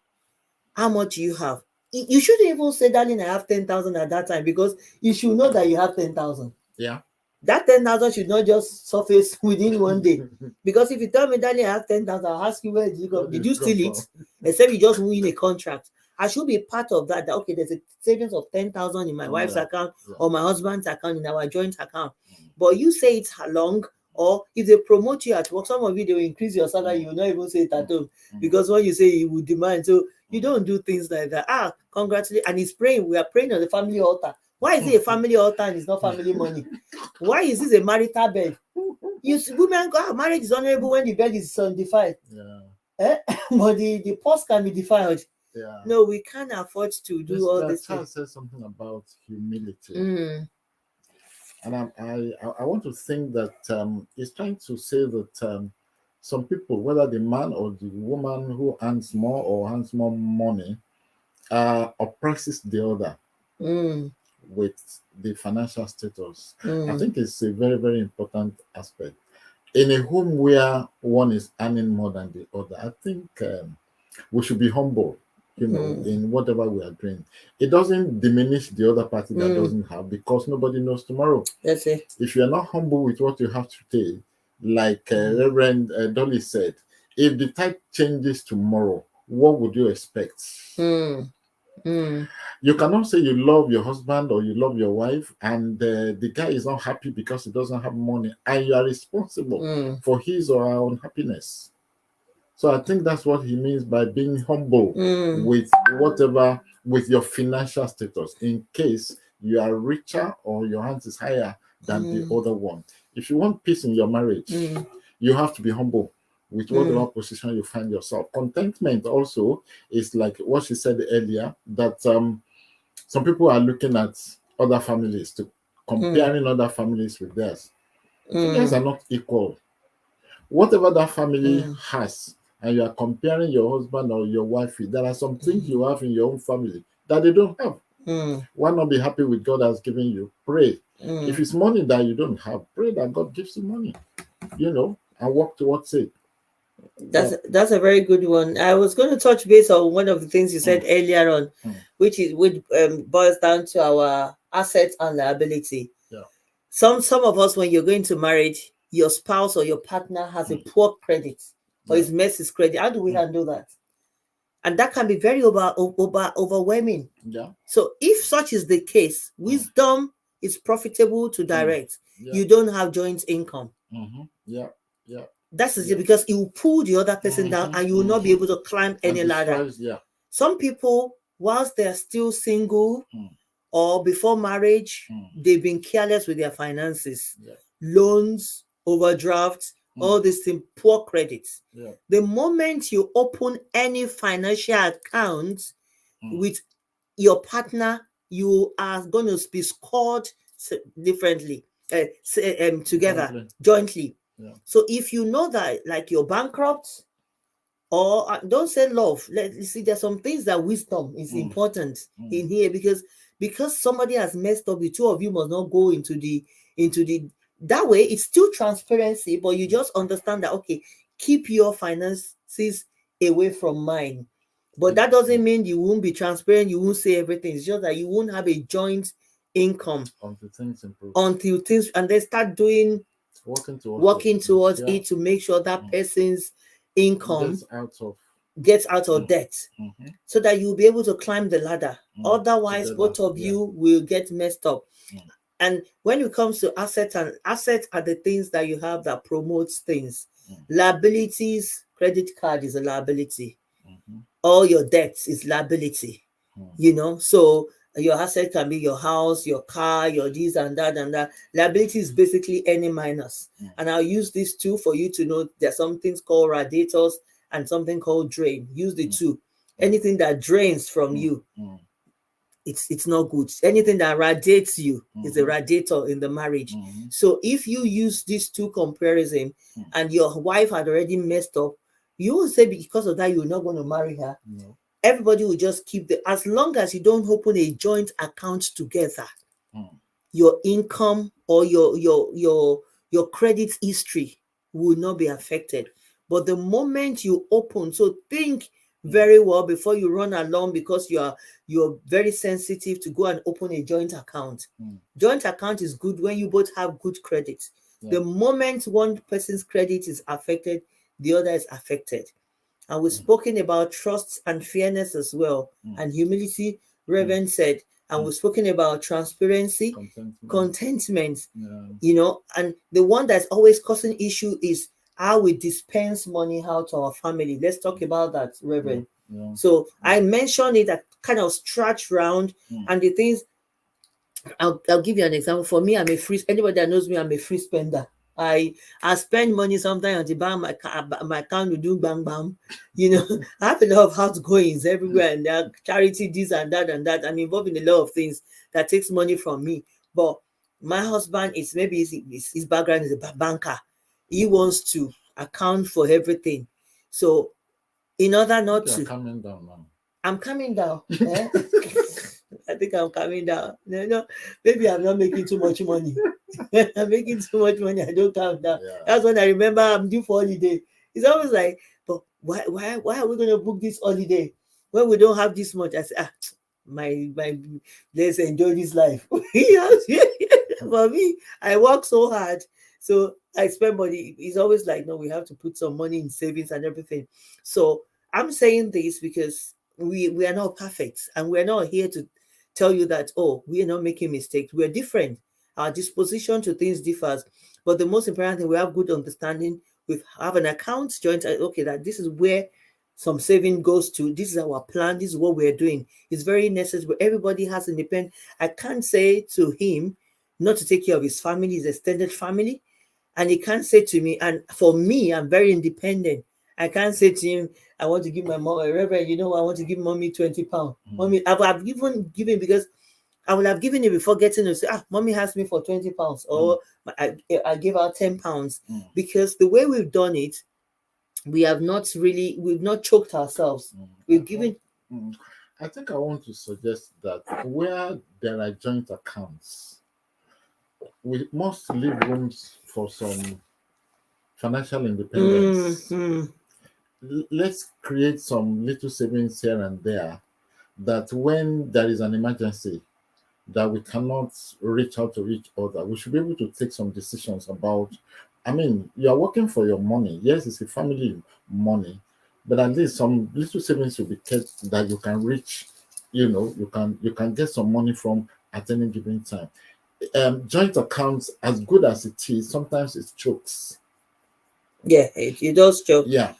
How much do you have? You shouldn't even say, darling, I have 10,000 at that time, because you should know that you have 10,000. Yeah. That 10,000 should not just surface within one day. Because if you tell me, darling, I have 10,000, I'll ask you, where did you go? Did you steal it? Except you just win a contract. I should be part of that. Okay, there's a savings of 10,000 in my wife's account or my husband's account, in our joint account. But you say it's long, or if they promote you at work, some of you, they will increase your salary, you will not even say it at home. Because when you say you will demand, so you don't do things like that. Congratulations. And he's praying. We are praying on the family altar. Why is it a family altar and it's not family money? Why is this a marital bed? Women go, marriage is honorable when the bed is undefined. But the purse can be defiled. No, we can't afford to do all this. Charles said something about humility. And I want to think that he's trying to say that some people, whether the man or the woman who earns more or earns more money, oppresses the other with the financial status. I think it's a very, very important aspect. In a home where one is earning more than the other, I think we should be humble, in whatever we are doing. It doesn't diminish the other party that doesn't have, because nobody knows tomorrow. That's it. If you are not humble with what you have today, like Reverend Dolly said, if the tide changes tomorrow, what would you expect? You cannot say you love your husband or you love your wife, and the guy is not happy because he doesn't have money, and you are responsible for his or her unhappiness. So I think that's what he means by being humble with whatever, with your financial status, in case you are richer or your hand is higher than the other one. If you want peace in your marriage, you have to be humble with whatever position you find yourself. Contentment also is like what she said earlier, that some people are looking at other families, to comparing other families with theirs. Theirs are not equal. Whatever that family has, and you are comparing your husband or your wife with, there are some things you have in your own family that they don't have. Why not be happy with God has given you? Pray. If it's money that you don't have, pray that God gives you money, and work towards it. That's a very good one. I was going to touch base on one of the things you said earlier on, which boils down to our assets and liability. Some of us, when you're going to marriage, your spouse or your partner has a poor credit or his mess is credit. How do we handle that? And that can be very overwhelming. Yeah. So if such is the case, wisdom is profitable to direct. Yeah. You don't have joint income. Yeah. Yeah. That's it, Yeah. because it will pull the other person down and you will not be able to climb any ladder. Yeah. Some people, whilst they're still single or before marriage, they've been careless with their finances. Yeah. Loans, overdrafts, all these things, poor credits. Yeah. The moment you open any financial account with your partner, you are going to be scored differently, together, jointly. Yeah. So if you know that, like, you're bankrupt, or don't say love. Let's see, there's some things that wisdom is important in here, because somebody has messed up, the two of you must not go into the that way. It's still transparency, but you just understand that, okay, keep your finances away from mine. But that doesn't mean you won't be transparent, you won't say everything. It's just that you won't have a joint income until things improve, and they start doing working towards it to make sure that person's income gets out of debt, so that you'll be able to climb the ladder. Otherwise, both of you will get messed up. And when it comes to assets are the things that you have that promotes things. Liabilities, credit card is a liability. All your debts is liability. So your asset can be your house, your car, your this and that and that. Liability is basically any minus. And I'll use these two for you to know there's some things called radiators and something called drain. Use the two. Anything that drains from you, it's not good. Anything that radiates you is a radiator in the marriage. So if you use these two comparison and your wife had already messed up, you will say because of that you're not going to marry her. No. Everybody will just keep as long as you don't open a joint account together, your income or your credit history will not be affected. But the moment you open, so think very well before you run along, because you're very sensitive to go and open a joint account. Joint account is good when you both have good credit. The moment one person's credit is affected, the other is affected. And we've spoken about trust and fairness as well, and humility, Reverend said. And we've spoken about transparency, contentment, and the one that's always causing issue is how we dispense money out to our family. Let's talk about that, Reverend. So I mentioned it, that kind of stretch round, and the things, I'll give you an example. For me, anybody that knows me, I'm a free spender. I spend money sometimes until my account will do bang bang. I have a lot of outgoings everywhere, and there are charity, this and that and that. I'm involved in a lot of things that takes money from me. But my husband is, maybe his background is a banker. He wants to account for everything. So in order not to, coming down now. I'm coming down. I think I'm coming down. No, maybe I'm not making too much money. I'm making too much money. I don't calm down. That's when I remember I'm due for holiday. It's always like, but why are we going to book this holiday when we don't have this much? I say, my let's enjoy this life. For me, I work so hard, so I spend money. It's always like, no, we have to put some money in savings and everything. So I'm saying this because we are not perfect, and we're not here to tell you that, oh, we are not making mistakes. We're different. Our disposition to things differs. But the most important thing, we have good understanding. We have an account joint. Okay, that this is where some saving goes to. This is our plan. This is what we're doing. It's very necessary. Everybody has independent. I can't say to him not to take care of his family, his extended family. And he can't say to me, and for me, I'm very independent. I can't say to him, I want to give my mom, Reverend, I want to give mommy 20 pounds. Mommy, I've given because I would have given it before getting to say, mommy asked me for 20 pounds, or I gave her 10 pounds. Because the way we've done it, we've not choked ourselves. We've given. I think I want to suggest that where there are joint accounts, we must leave rooms for some financial independence. Let's create some little savings here and there, that when there is an emergency that we cannot reach out to each other, we should be able to take some decisions about. I mean, you are working for your money. Yes, it's a family money, but at least some little savings will be kept that you can reach. You can get some money from at any given time. Joint accounts, as good as it is, sometimes it chokes. Yeah, it does joke. Yeah,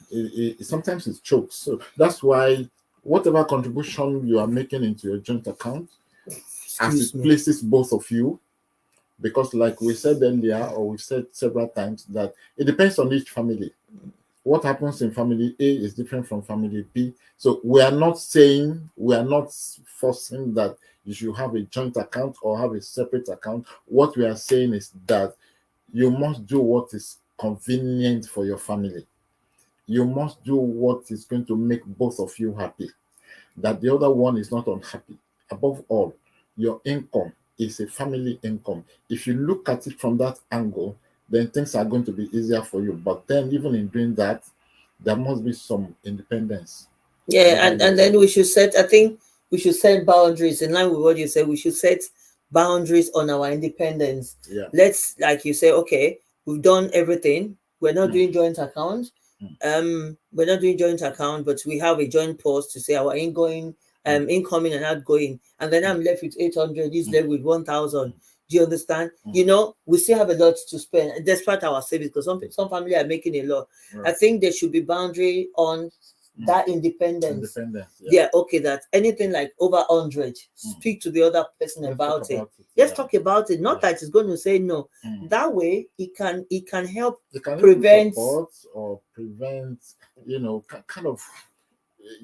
sometimes it chokes. So that's why whatever contribution you are making into your joint account, as Excuse it me. places both of you, because like we said earlier, or we've said several times, that it depends on each family. What happens in family A is different from family B. So we are not forcing that you should have a joint account or have a separate account. What we are saying is that you must do what is convenient for your family. You must do what is going to make both of you happy, that the other one is not unhappy. Above all, your income is a family income. If you look at it from that angle, then things are going to be easier for you. But then, even in doing that, there must be some independence. Yeah, and then we should set, I think we should set boundaries in line with what you said. We should set boundaries on our independence. Yeah. Let's, like you say, okay, we've done everything. We're not doing joint account. We're not doing joint account, but we have a joint post to say our incoming and outgoing, and then I'm left with 800. He's left with 1,000. Do you understand? We still have a lot to spend despite our savings, because some family are making a lot. Right. I think there should be boundary on that independence. Yeah. Okay, that anything like over 100, speak to the other person about it. Let's talk about it. Not that it's going to say no. That way it can help It can prevent support or prevent, kind of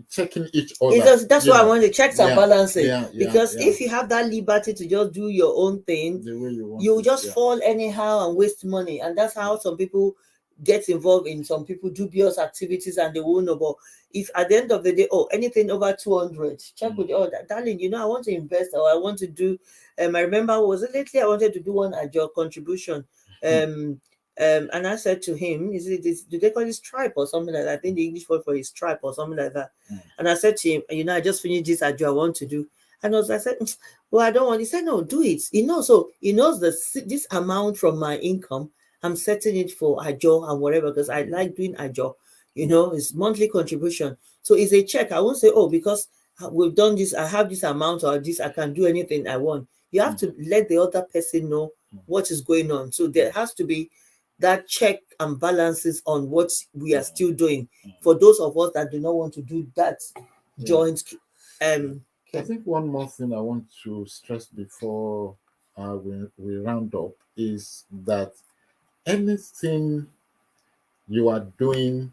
checking each other. That's why I want to checks and balances. Because yeah. if you have that liberty to just do your own thing, the way you want you it, just fall anyhow and waste money. And that's how some people get involved in some people dubious activities, and they won't know. But if at the end of the day, anything over 200, check with darling, I want to invest, or I want to do. I remember, was it lately? I wanted to do one at your contribution. And I said to him, do they call it stripe or something like that? I think the English word for it is stripe or something like that. And I said to him, I just finished this at I want to do. And I said, well, I don't want. He said, no, do it. So he knows this amount from my income, I'm setting it for Ajo and whatever, because I like doing Ajo. It's monthly contribution. So it's a check. I won't say, because we've done this, I have this amount, or this, I can do anything I want. You have to let the other person know what is going on. So there has to be that check and balances on what we are still doing for those of us that do not want to do that joint. I think one more thing I want to stress before we round up is that anything you are doing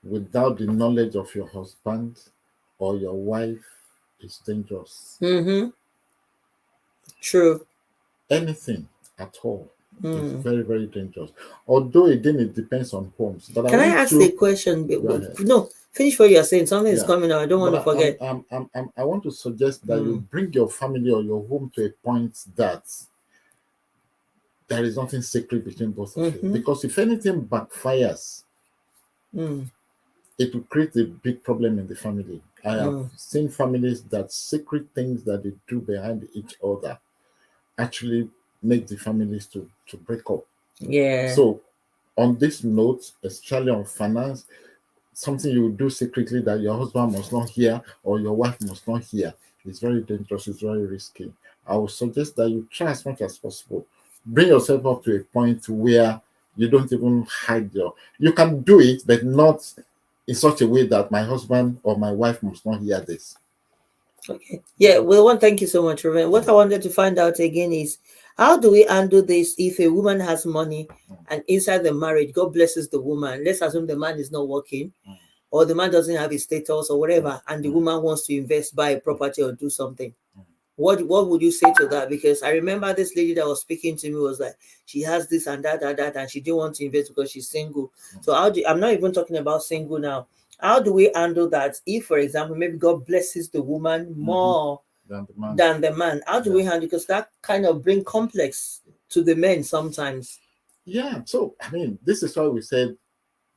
without the knowledge of your husband or your wife is dangerous. True. Anything at all is very, very dangerous. Although, again, it depends on homes. But Can I ask a question? No, finish what you're saying. Something is coming out. I don't want to forget. I want to suggest that you bring your family or your home to a point that there is nothing sacred between both of you. Because if anything backfires, it will create a big problem in the family. I have seen families that secret things that they do behind each other actually make the families to break up. Yeah. So on this note, especially on finance, something you do secretly that your husband must not hear or your wife must not hear is very dangerous, it's very risky. I would suggest that you try as much as possible. Bring yourself up to a point where you don't even hide you can do it, but not in such a way that my husband or my wife must not hear this. Okay. Yeah, well, thank you so much, Reverend. What I wanted to find out again is, how do we handle this if a woman has money and inside the marriage, God blesses the woman? Let's assume the man is not working, or the man doesn't have his status or whatever, and the woman wants to invest, buy a property, or do something. What would you say to that? Because I remember this lady that was speaking to me was like, she has this and that, and she didn't want to invest because she's single. So I'm not even talking about single now. How do we handle that? If, for example, maybe God blesses the woman more than the man, how do we handle? Because that kind of bring complex to the men sometimes. Yeah. So I mean, this is why we said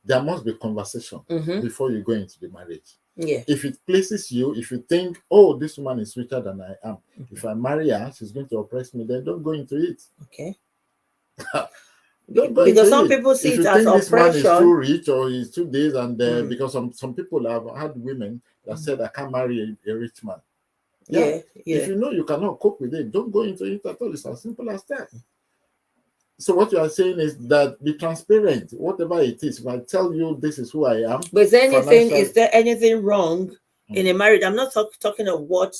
there must be conversation before you go into the marriage. Yeah. If it places you, if you think, oh, this woman is richer than I am, if I marry her, she's going to oppress me, then don't go into it. Okay. Don't go Because into some it. people see If it you as think this man is too oppression. rich or he's too this, and Mm. because some people have had women that said, I can't marry a rich man. Yeah, If yeah. you know you cannot cope with it, don't go into it at all. It's as simple as that. So what you are saying is that be transparent, whatever it is. If I tell you this is who I am, But financial, is there anything wrong in a marriage? I'm not talking of what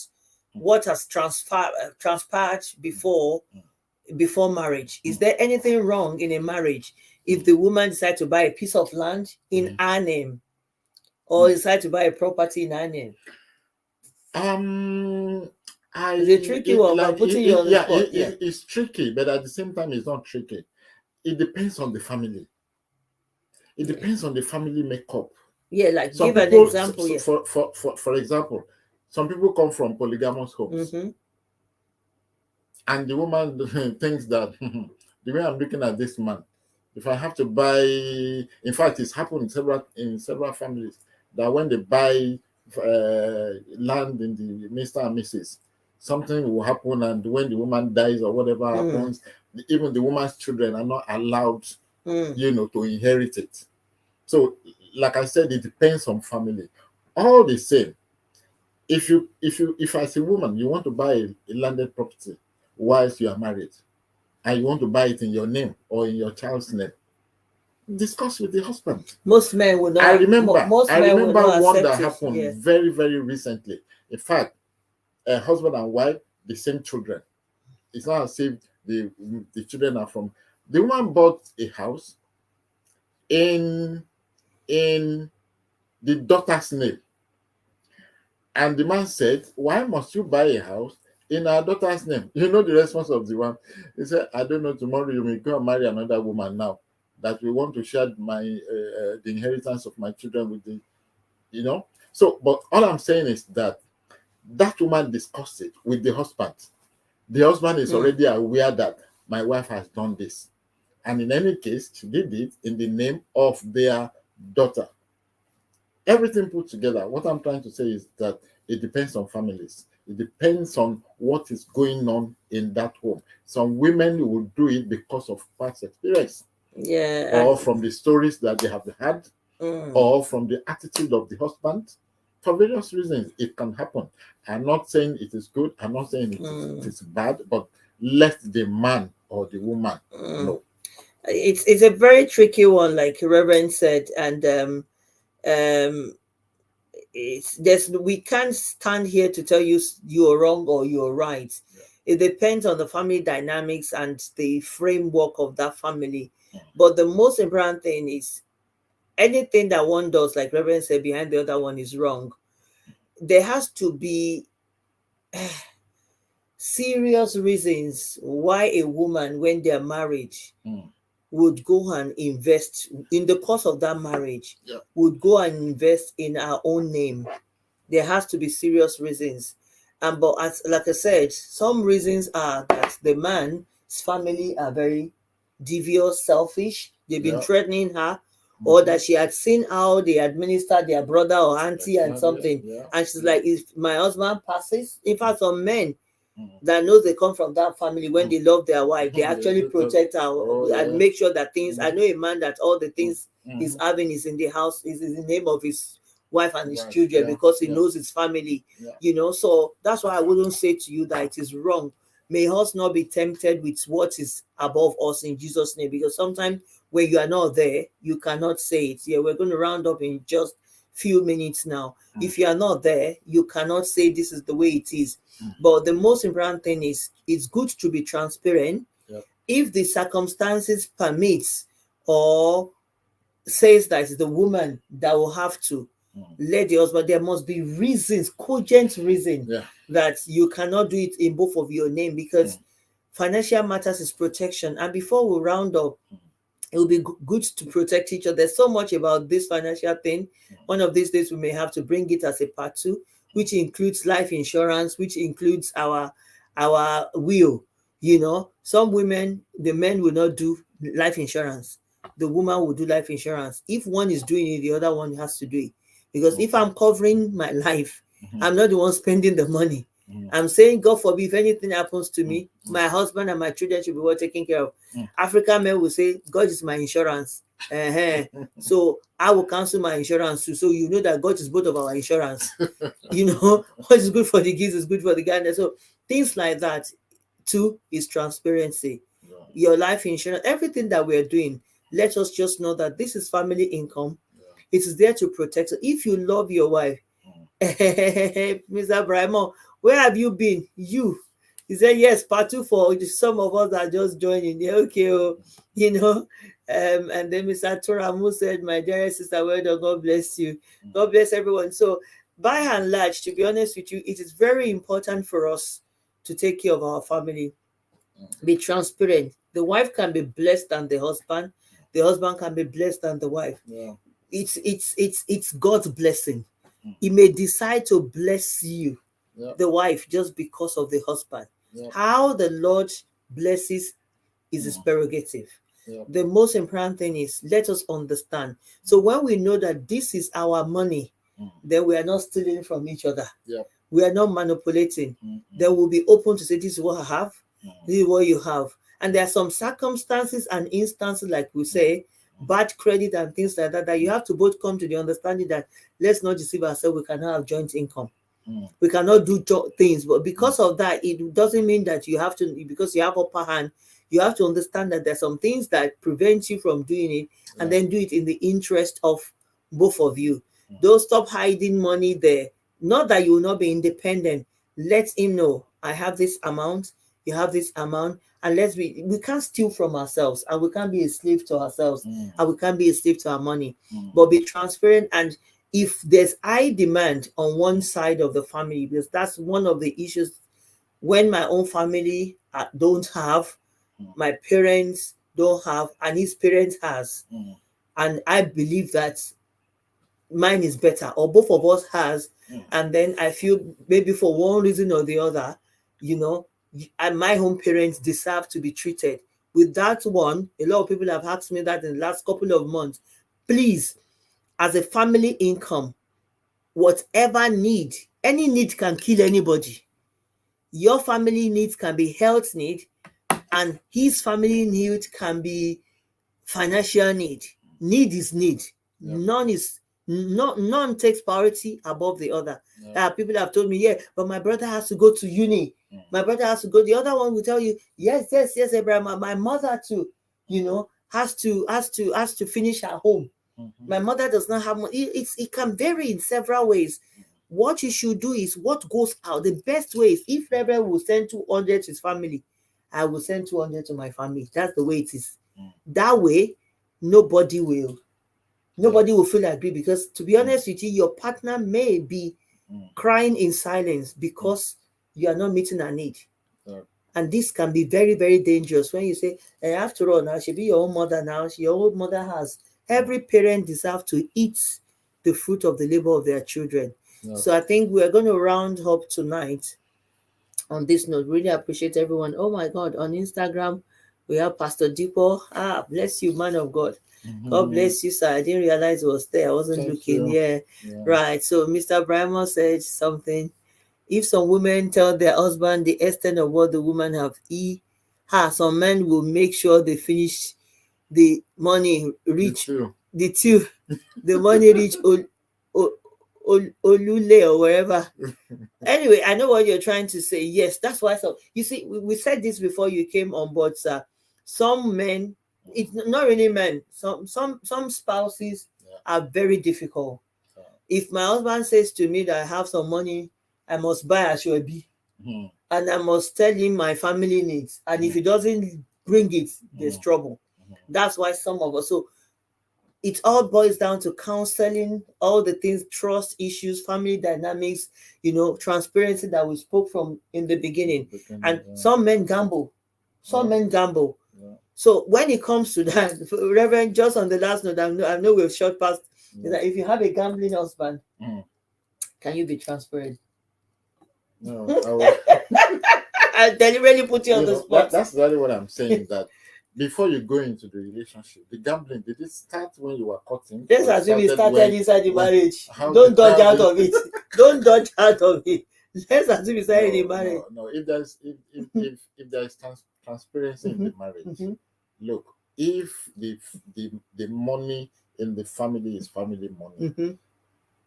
has transpired before marriage. Is there anything wrong in a marriage if the woman decides to buy a piece of land in her name, or decide to buy a property in her name? It's a tricky one, but putting you on the spot. it's tricky, but at the same time, it's not tricky. It depends on the family. It depends on the family makeup. Yeah, like Some give an people, example. Yeah. For example, some people come from polygamous homes, and the woman thinks that the way I'm looking at this man, if I have to buy, in fact, it's happened in several families that when they buy land in the Mr. and Mrs., something will happen, and when the woman dies or whatever happens, even the woman's children are not allowed, to inherit it. So, like I said, it depends on family. All the same, if as a woman you want to buy a landed property whilst you are married, and you want to buy it in your name or in your child's name, discuss with the husband. Most men will not. I remember one that accept happened very, very recently. In fact, a husband and wife, the same children. It's not as if the children are from. The woman bought a house in the daughter's name, and the man said, "Why must you buy a house in our daughter's name?" You know the response of the one. He said, "I don't know. Tomorrow you may go and marry another woman now that we want to share the inheritance of my children with the, So, but all I'm saying is that woman discussed it with the husband. The husband is already aware that my wife has done this, and in any case, she did it in the name of their daughter. Everything put together. What I'm trying to say is that it depends on families. It depends on what is going on in that home. Some women will do it because of past experience. Or from the stories that they have had, or from the attitude of the husband. For various reasons, it can happen. I'm not saying it is good. I'm not saying it is bad, but let the man or the woman know. It's a very tricky one, like Reverend said, and we can't stand here to tell you you're wrong or you're right. It depends on the family dynamics and the framework of that family. But the most important thing is anything that one does, like Reverend said, behind the other one is wrong. There has to be serious reasons why a woman, when they're married, would go and invest in the course of that marriage, would go and invest in her own name. There has to be serious reasons. But like I said, some reasons are that the man's family are very devious, selfish. They've been threatening her, or that she had seen how they administer their brother or auntie and something. And she's like, if my husband passes, in fact, some men that knows they come from that family, when they love their wife, they actually protect her and make sure that things. I know a man that all the things he's having is in the house, is in the name of his wife and his children, because he knows his family, So that's why I wouldn't say to you that it is wrong. May us not be tempted with what is above us in Jesus' name, because sometimes when you are not there, you cannot say it. Yeah, we're going to round up in just few minutes now. If you are not there, you cannot say this is the way it is. But the most important thing is it's good to be transparent. If the circumstances permits or says that it's the woman that will have to let the husband, there must be reasons, cogent reason that you cannot do it in both of your name, because financial matters is protection. And before we round up, it will be good to protect each other. There's so much about this financial thing. One of these days we may have to bring it as a part 2, which includes life insurance, which includes our will. Some women, the men will not do life insurance. The woman will do life insurance. If one is doing it, the other one has to do it. Because if I'm covering my life, I'm not the one spending the money. I'm saying, God forbid, if anything happens to me, my husband and my children should be well taken care of. African men will say, God is my insurance. So I will cancel my insurance too. So you know that God is both of our insurance. You know, what is good for the geese is good for the gander. So things like that too is transparency. Your life insurance, everything that we're doing, let us just know that this is family income. It is there to protect. So if you love your wife, Mr. Brimo, where have you been? He said, yes, part 2 for some of us that just joining. Yeah, okay, you know. And then Mr. Toramu said, my dear sister, well done, God bless you. God bless everyone. So by and large, to be honest with you, it is very important for us to take care of our family. Be transparent. The wife can be blessed than the husband can be blessed than the wife. It's God's blessing. He may decide to bless you, the wife, just because of the husband. How the Lord blesses is his prerogative. The most important thing is, let us understand. So when we know that this is our money, then we are not stealing from each other. We are not manipulating. Then we'll be open to say, this is what I have, this is what you have. And there are some circumstances and instances, like we say, bad credit and things like that, that you have to both come to the understanding that let's not deceive ourselves. We cannot have joint income. We cannot do things. But because of that, it doesn't mean that you have to, because you have upper hand, you have to understand that there's some things that prevent you from doing it, and then do it in the interest of both of you. Don't stop hiding money there. Not that you will not be independent. Let him know, I have this amount, you have this amount, and we can't steal from ourselves, and we can't be a slave to ourselves, and we can't be a slave to our money. But be transparent. And if there's high demand on one side of the family, because that's one of the issues, when my own family don't have, my parents don't have, and his parents has, and I believe that mine is better, or both of us has, and then I feel maybe for one reason or the other, you know, and my home parents deserve to be treated with that one. A lot of people have asked me that in the last couple of months. Please, as a family income, whatever need, any need can kill anybody. Your family needs can be health need, and his family need can be financial need. Need is need. None takes priority above the other. People have told me, yeah, but my brother has to go to uni. My brother has to go. The other one will tell you, yes, Abraham. My mother too, you know, has to finish her home. My mother does not have money. It can vary in several ways. What you should do is what goes out. The best way is, if Reverend will send 200 to his family, I will send 200 to my family. That's the way it is. That way, nobody will feel aggrieved, because to be honest with you, your partner may be crying in silence because you are not meeting a need. And this can be very, very dangerous when you say, hey, after all, now she be your own mother now. Your own mother has. Every parent deserves to eat the fruit of the labor of their children. So I think we're going to round up tonight on this note. Really appreciate everyone. Oh my God, on Instagram, we have Pastor Deepo. Bless you, man of God. God bless you, sir. I didn't realize it was there. I wasn't looking. Yeah. Right. So Mr. Brimo said something. If some women tell their husband the extent of what the woman have some men will make sure they finish the money reach the money reach Olule or wherever. Anyway, I know what you're trying to say. Yes, that's why. So you see, we said this before you came on board, sir. Some men, it's not really men. Some spouses are very difficult. If my husband says to me that I have some money, I must buy Ashwebi, and I must tell him my family needs. And if he doesn't bring it, there's trouble. That's why some of us. So it all boils down to counseling, all the things, trust issues, family dynamics, you know, transparency that we spoke from in the beginning. And some men gamble. So when it comes to that, Reverend, just on the last note, I know we've short past, is that if you have a gambling husband, can you be transparent? No, I deliberately put you on the spot. That's really what I'm saying. That before you go into the relationship, the gambling, did it start when you were courting? Let's assume it started inside the marriage. Don't dodge out of it. Don't dodge out of it. Let's assume you started in marriage. No. If there's if there's transparency in the marriage, Mhm. look, if the money in the family is family money, Mhm.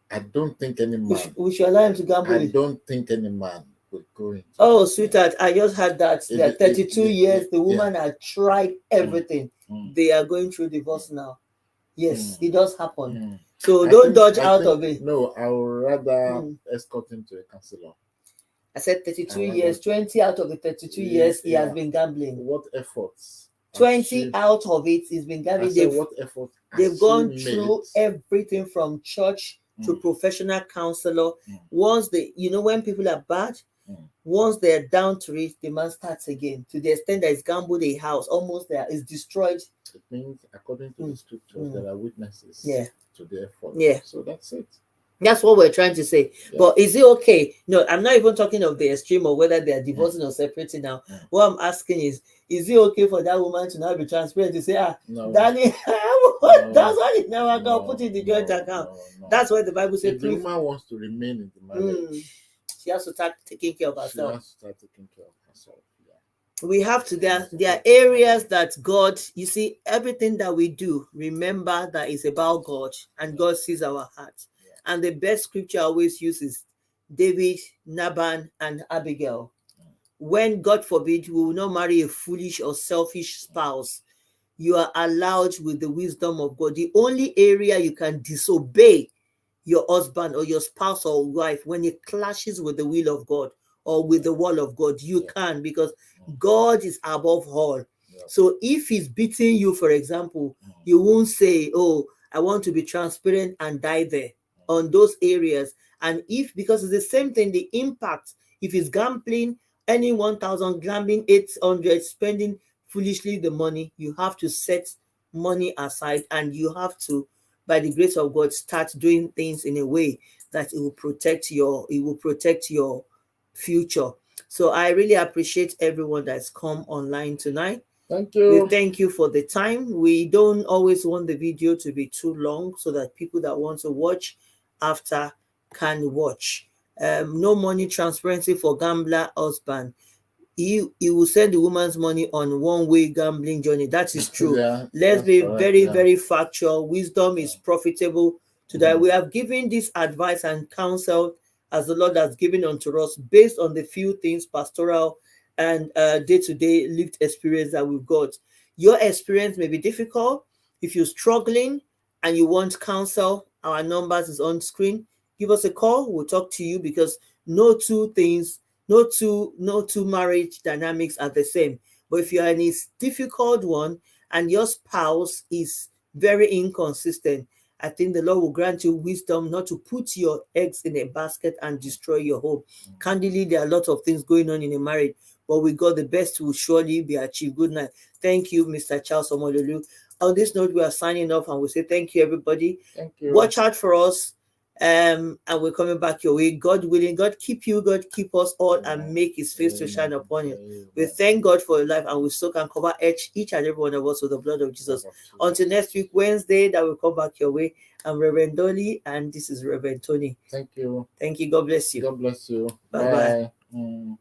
I don't think any man. We should allow him to gamble. I don't think any man would go into. Oh, sweetheart, I just had that. If They're it- 32 if- years. if- The woman had tried everything. Mm. They are going through divorce now. Yes, it does happen. Mm. So I don't think- dodge I out think- of it. No, I would rather Mm. escort him to a counselor. I said 32 I years. 20 out of the 32 years, he has Yeah. been gambling. What efforts? 20 achieved- out of it, he's been I gambling. said, what effort? They've has gone she through made? everything from church to Mm. professional counselor. Mm. Once they, when people are bad, Mm. once they're down to it, the man starts again. To the extent that it's gambled a house, almost there is destroyed. It means, according to the scriptures, Mm. there are witnesses Yeah. to the effort. Yeah. So that's it. That's what we're trying to say. Yeah. But is it okay? No, I'm not even talking of the extreme or whether they're divorcing or separating now. Mm. What I'm asking is it okay for that woman to now be transparent to say, No. Danny, No. that's what it never No, got put in the joint no, account. no. That's what the Bible says. If the woman wants to remain in the marriage, She has to start taking care of she herself. has to start taking care of herself. Yeah. We have to, there are areas that God, you see, everything that we do, remember that it's about God and God sees our hearts. Yeah. And the best scripture I always uses David, Nabal, and Abigail. When, God forbid, we will not marry a foolish or selfish spouse, you are allowed with the wisdom of God. The only area you can disobey your husband or your spouse or wife when it clashes with the will of God or with the word of God, you can, because God is above all. Yeah. So if he's beating you, for example, you won't say, oh, I want to be transparent and die there on those areas. And if, because it's the same thing, the impact, if he's gambling, any 1,000 gambling, 800, spending foolishly the money, you have to set money aside and you have to, by the grace of God, start doing things in a way that it will protect your future. So I really appreciate everyone that's come online tonight. Thank you. We thank you for the time. We don't always want the video to be too long so that people that want to watch after can watch. No money transparency for gambler husband. He will send the woman's money on one-way gambling journey. That is true. Yeah, Let's that's be correct, very, yeah. very factual. Wisdom is profitable to that. We have given this advice and counsel as the Lord has given unto us based on the few things pastoral and day-to-day lived experience that we've got. Your experience may be difficult. If you're struggling and you want counsel, our numbers is on screen. Give us a call. We'll talk to you, because no two marriage dynamics are the same. But if you're in a difficult one and your spouse is very inconsistent, I think the Lord will grant you wisdom not to put your eggs in a basket and destroy your home. Candidly, there are a lot of things going on in a marriage, but with God, the best will surely be achieved. Good night. Thank you, Mr. Charles Omololu. On this note, we are signing off and we say thank you, everybody. Thank you. Watch out for us. And we're coming back your way. God willing, God keep you, God keep us all, and make his face to shine upon you. We thank God for your life, and we so can cover each and every one of us with the blood of Jesus. Until next week, Wednesday, that will come back your way. I'm Reverend Dolly, and this is Reverend Tony. Thank you. Thank you. God bless you. God bless you. Bye-bye. Bye.